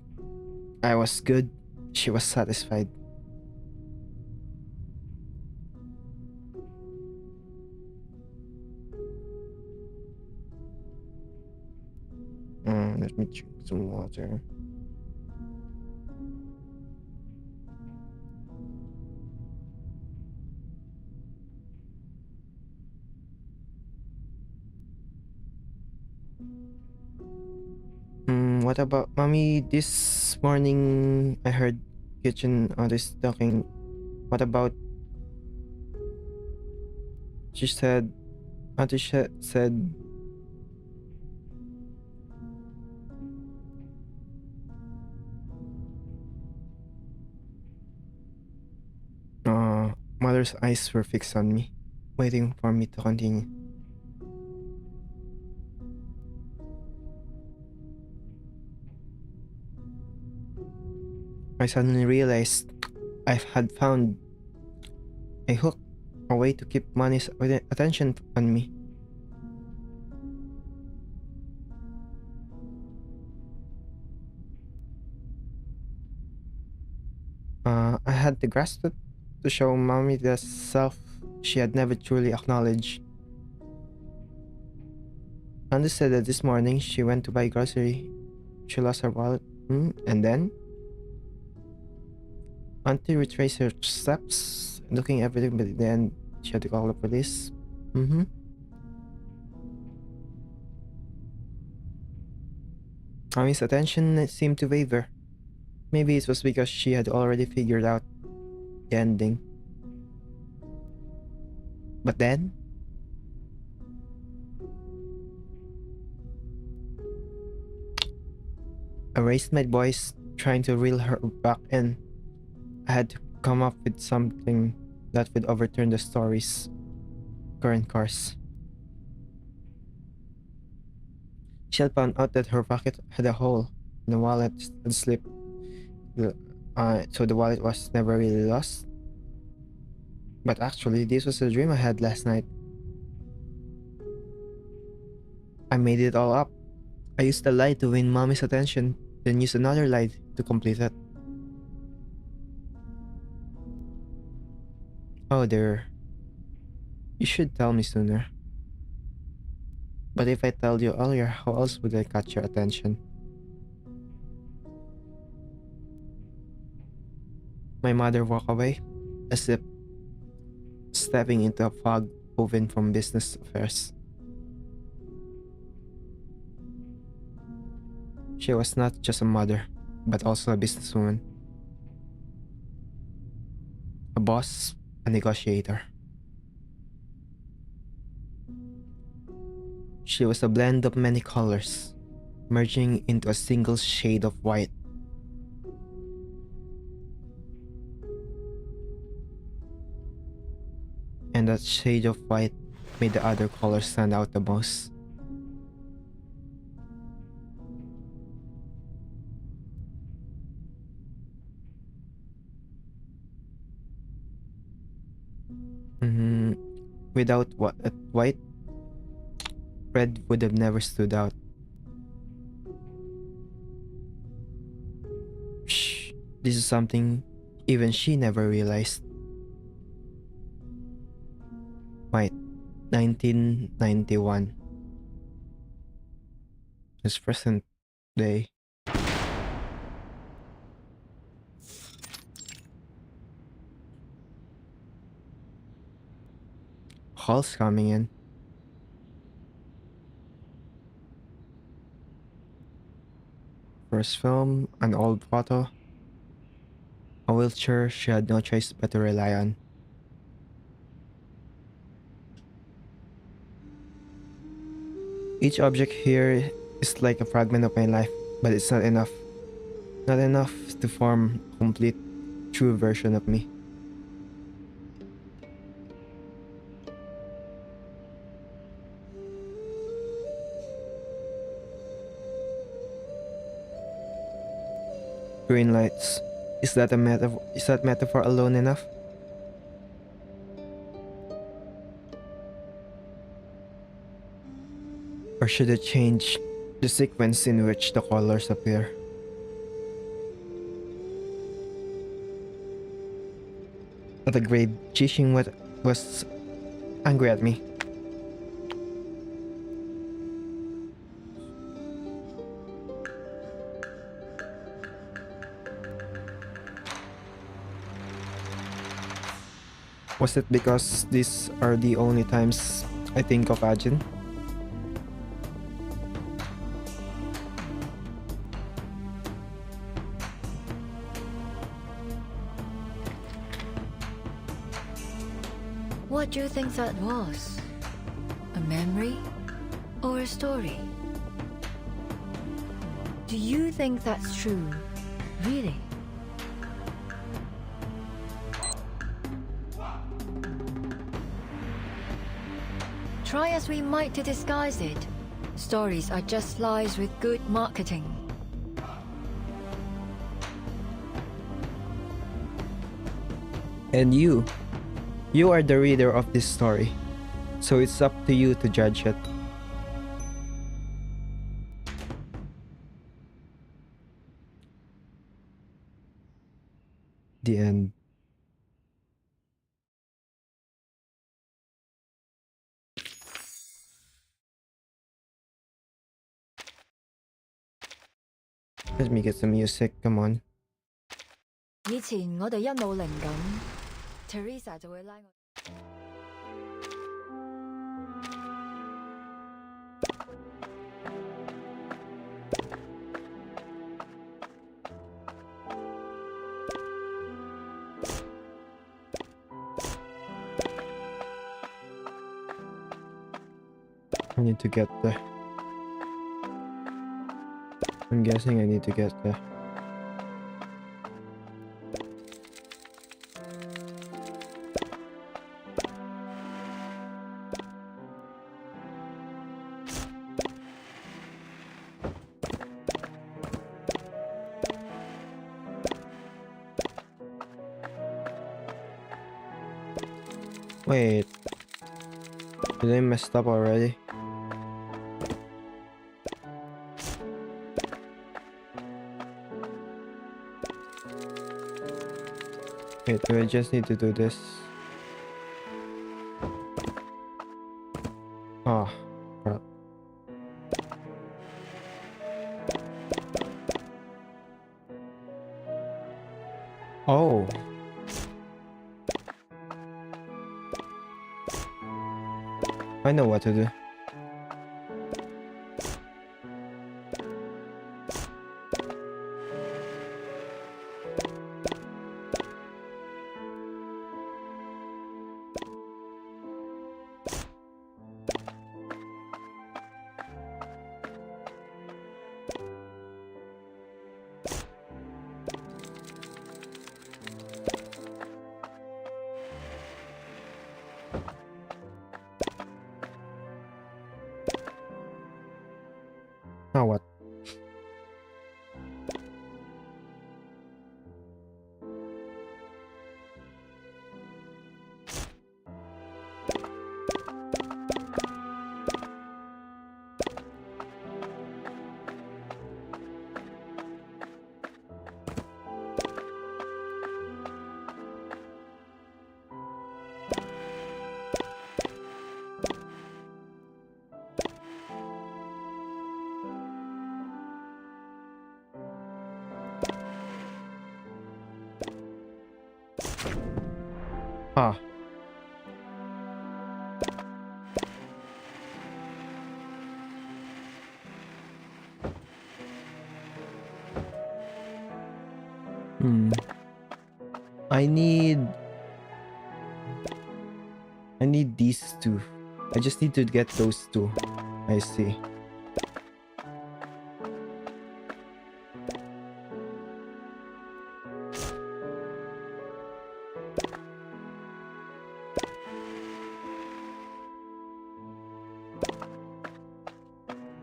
I was good, she was satisfied. Let me drink some water. What about mommy? This morning I heard kitchen others talking. What about? She said, Auntie said, mother's eyes were fixed on me, waiting for me to continue. I suddenly realized I had found a hook, a way to keep money's attention on me. I had to grasp it to show mommy the self she had never truly acknowledged. Andy said that this morning she went to buy grocery. She lost her wallet. And then? Auntie retraced her steps, looking everything, but then she had to call the police. Mommy's attention seemed to waver. Maybe it was because she had already figured out the ending. But then? I raised my voice, trying to reel her back in. I had to come up with something that would overturn the story's current course. She had found out that her pocket had a hole and the wallet had slipped. So the wallet was never really lost. But actually, this was a dream I had last night. I made it all up. I used a lie to win mommy's attention, then used another lie to complete it. Oh dear. You should tell me sooner. But if I tell you earlier, how else would I catch your attention? My mother walked away, as if stepping into a fog woven from business affairs. She was not just a mother, but also a businesswoman, a boss, a negotiator. She was a blend of many colors, merging into a single shade of white. And that shade of white made the other colors stand out the most. Without white, red would have never stood out. Shh, this is something even she never realized. White, 1991. It's present day. Calls coming in. First film, an old photo, a wheelchair she had no choice but to rely on. Each object here is like a fragment of my life, but it's not enough. Not enough to form a complete, true version of me. Green lights. Is that a metaphor? Is that metaphor alone enough? Or should I change the sequence in which the colors appear? The grade teaching was angry at me. Was it because these are the only times I think of Ajin? What do you think that was? A memory or a story? Do you think that's true? Really? Try as we might to disguise it, stories are just lies with good marketing. And you are the reader of this story, so it's up to you to judge it. The end. Let me get some music, come on. 以前我哋一冇靈感 ，Teresa 就會拉我。I need to get there. I'm guessing I need to get there. Wait, did I messed up already? Wait, do I just need to do this? Oh, crap. Oh. I know what to do. Now what? Ah. Hmm. I need these two. I just need to get those two. I see.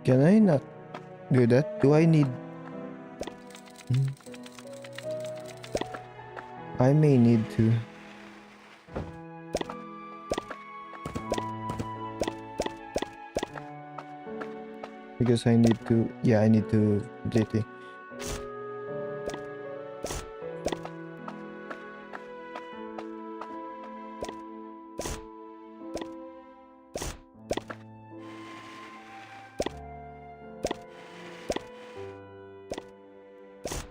Can I not do that? Do I need... Hmm. I may need to. Because I need to... Yeah, I need to completely...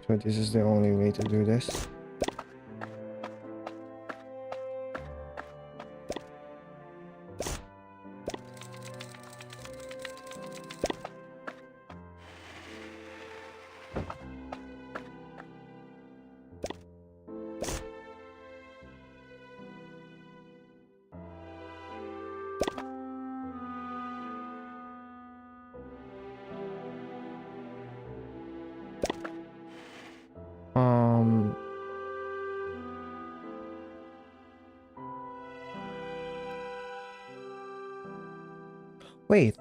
So this is the only way to do this. Wait.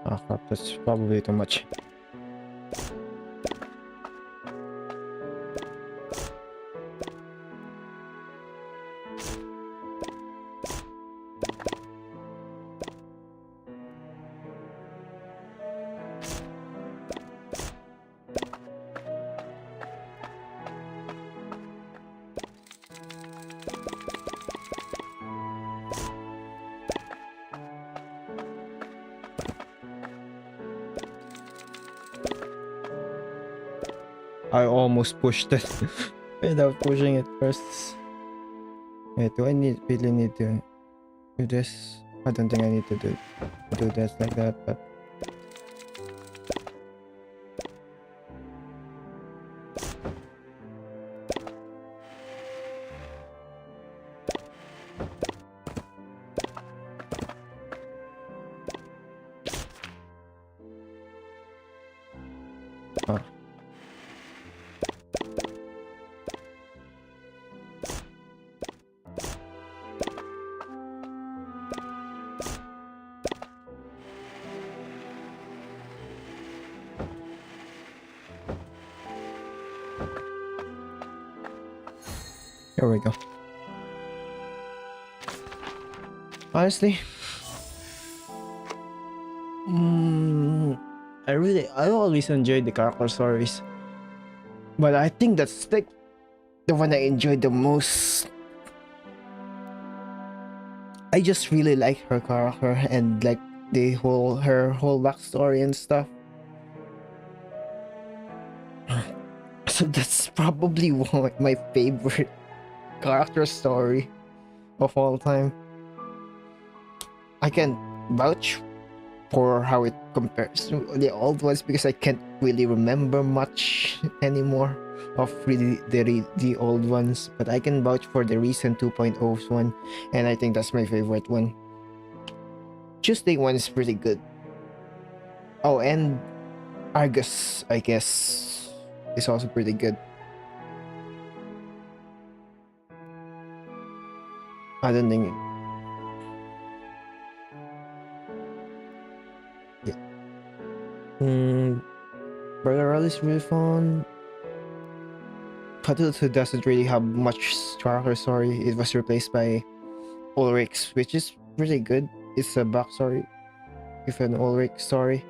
Ah, crap, that's probably too much. I almost pushed it without pushing it first. Wait, do I really need to do this? I don't think I need to do this like that, but ah. Here we go. Honestly, I always enjoyed the character stories, but I think that's like the one I enjoyed the most. I just really like her character and like her whole backstory and stuff. So that's probably my favorite character story of all time. I can vouch for how it compares to the old ones, because I can't really remember much anymore of really the old ones, but I can vouch for the recent 2.0's one, and I think that's my favorite one. Tuesday one is pretty good. Oh, and Argus, I guess, is also pretty good. I don't think. Yeah. Burger Roll is really fun. Patu doesn't really have much character story. It was replaced by Ulrich's, which is pretty good. It's a backstory with an Ulrich story.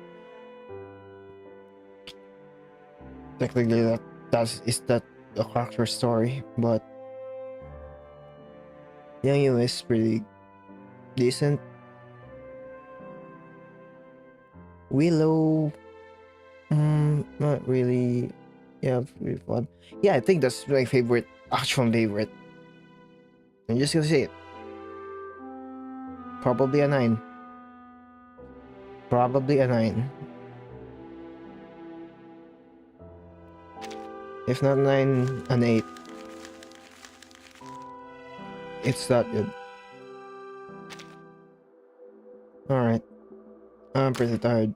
Technically, that a character story, but Young Yu is pretty decent. Willow, not really. Yeah, pretty fun. Yeah, I think that's my favorite, actual favorite. I'm just gonna say it. Probably a 9. Probably a 9. If not 9, an 8. It's that good. Alright. I'm pretty tired.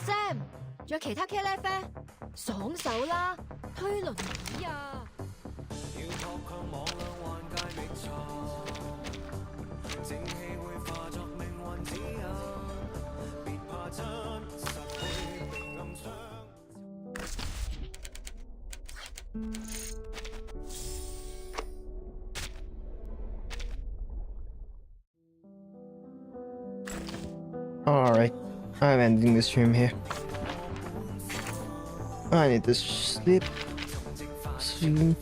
Sam，仲有其他茄喱啡？爽手啦，推輪椅啊！要托強網兩環界覓錯，正氣會化作命運指引，別怕真實會被暗傷。Alright. I'm ending the stream here. I need to sleep soon.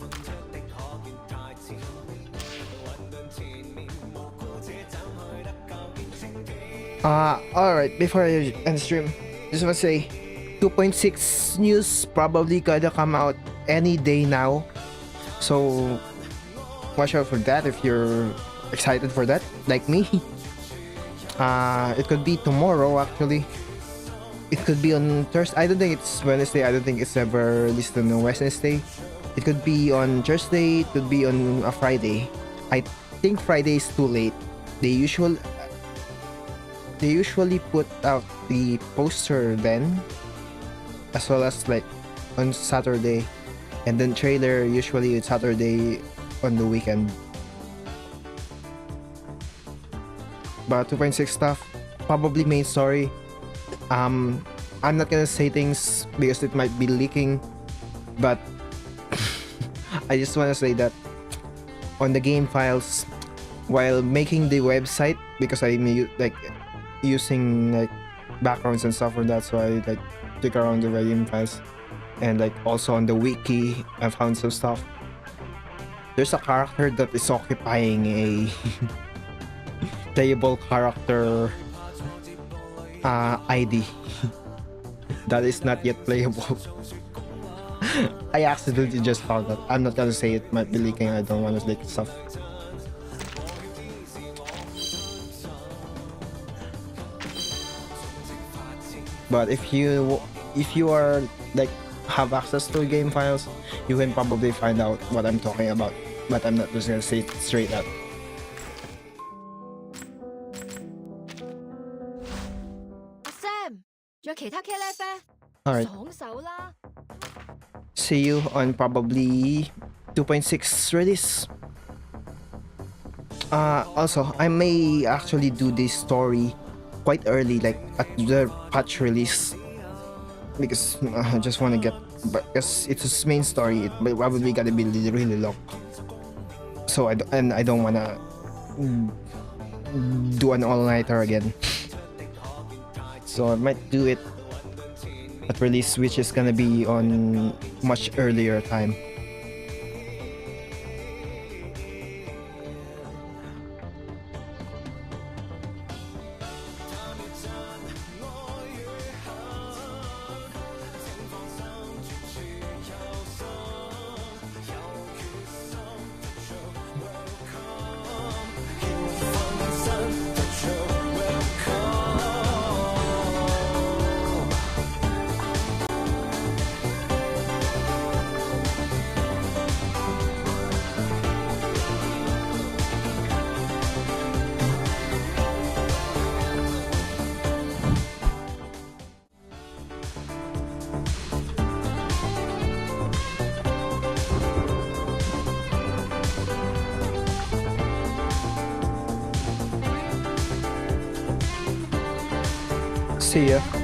Alright, before I end stream, just want to say 2.6 news probably gonna come out any day now. So watch out for that if you're excited for that, like me. It could be tomorrow actually. It could be on Thursday. I don't think it's Wednesday. I don't think it's ever released on a Wednesday. It could be on Thursday. It could be on a Friday. I think Friday is too late. They usually put out the poster then, as well as like on Saturday, and then trailer usually it's Saturday on the weekend. But 2.6 stuff, probably main story. I'm not gonna say things because it might be leaking, but I just want to say that on the game files, while making the website, because I'm like using like backgrounds and stuff for that, so I like click around the game files, and like also on the wiki I found some stuff. There's a character that is occupying a playable character ID that is not yet playable. I accidentally just found that. I'm not gonna say it might be leaking. I don't want to leak stuff. But if you are like have access to game files, you can probably find out what I'm talking about. But I'm not just gonna say it straight up. Alright. See you on probably 2.6 release. Also, I may actually do this story quite early, like at the patch release, because I just want to get, because it's a main story. It probably gotta be really, really long. So I don't wanna do an all-nighter again. So I might do it at release, which is gonna be on much earlier time. See ya.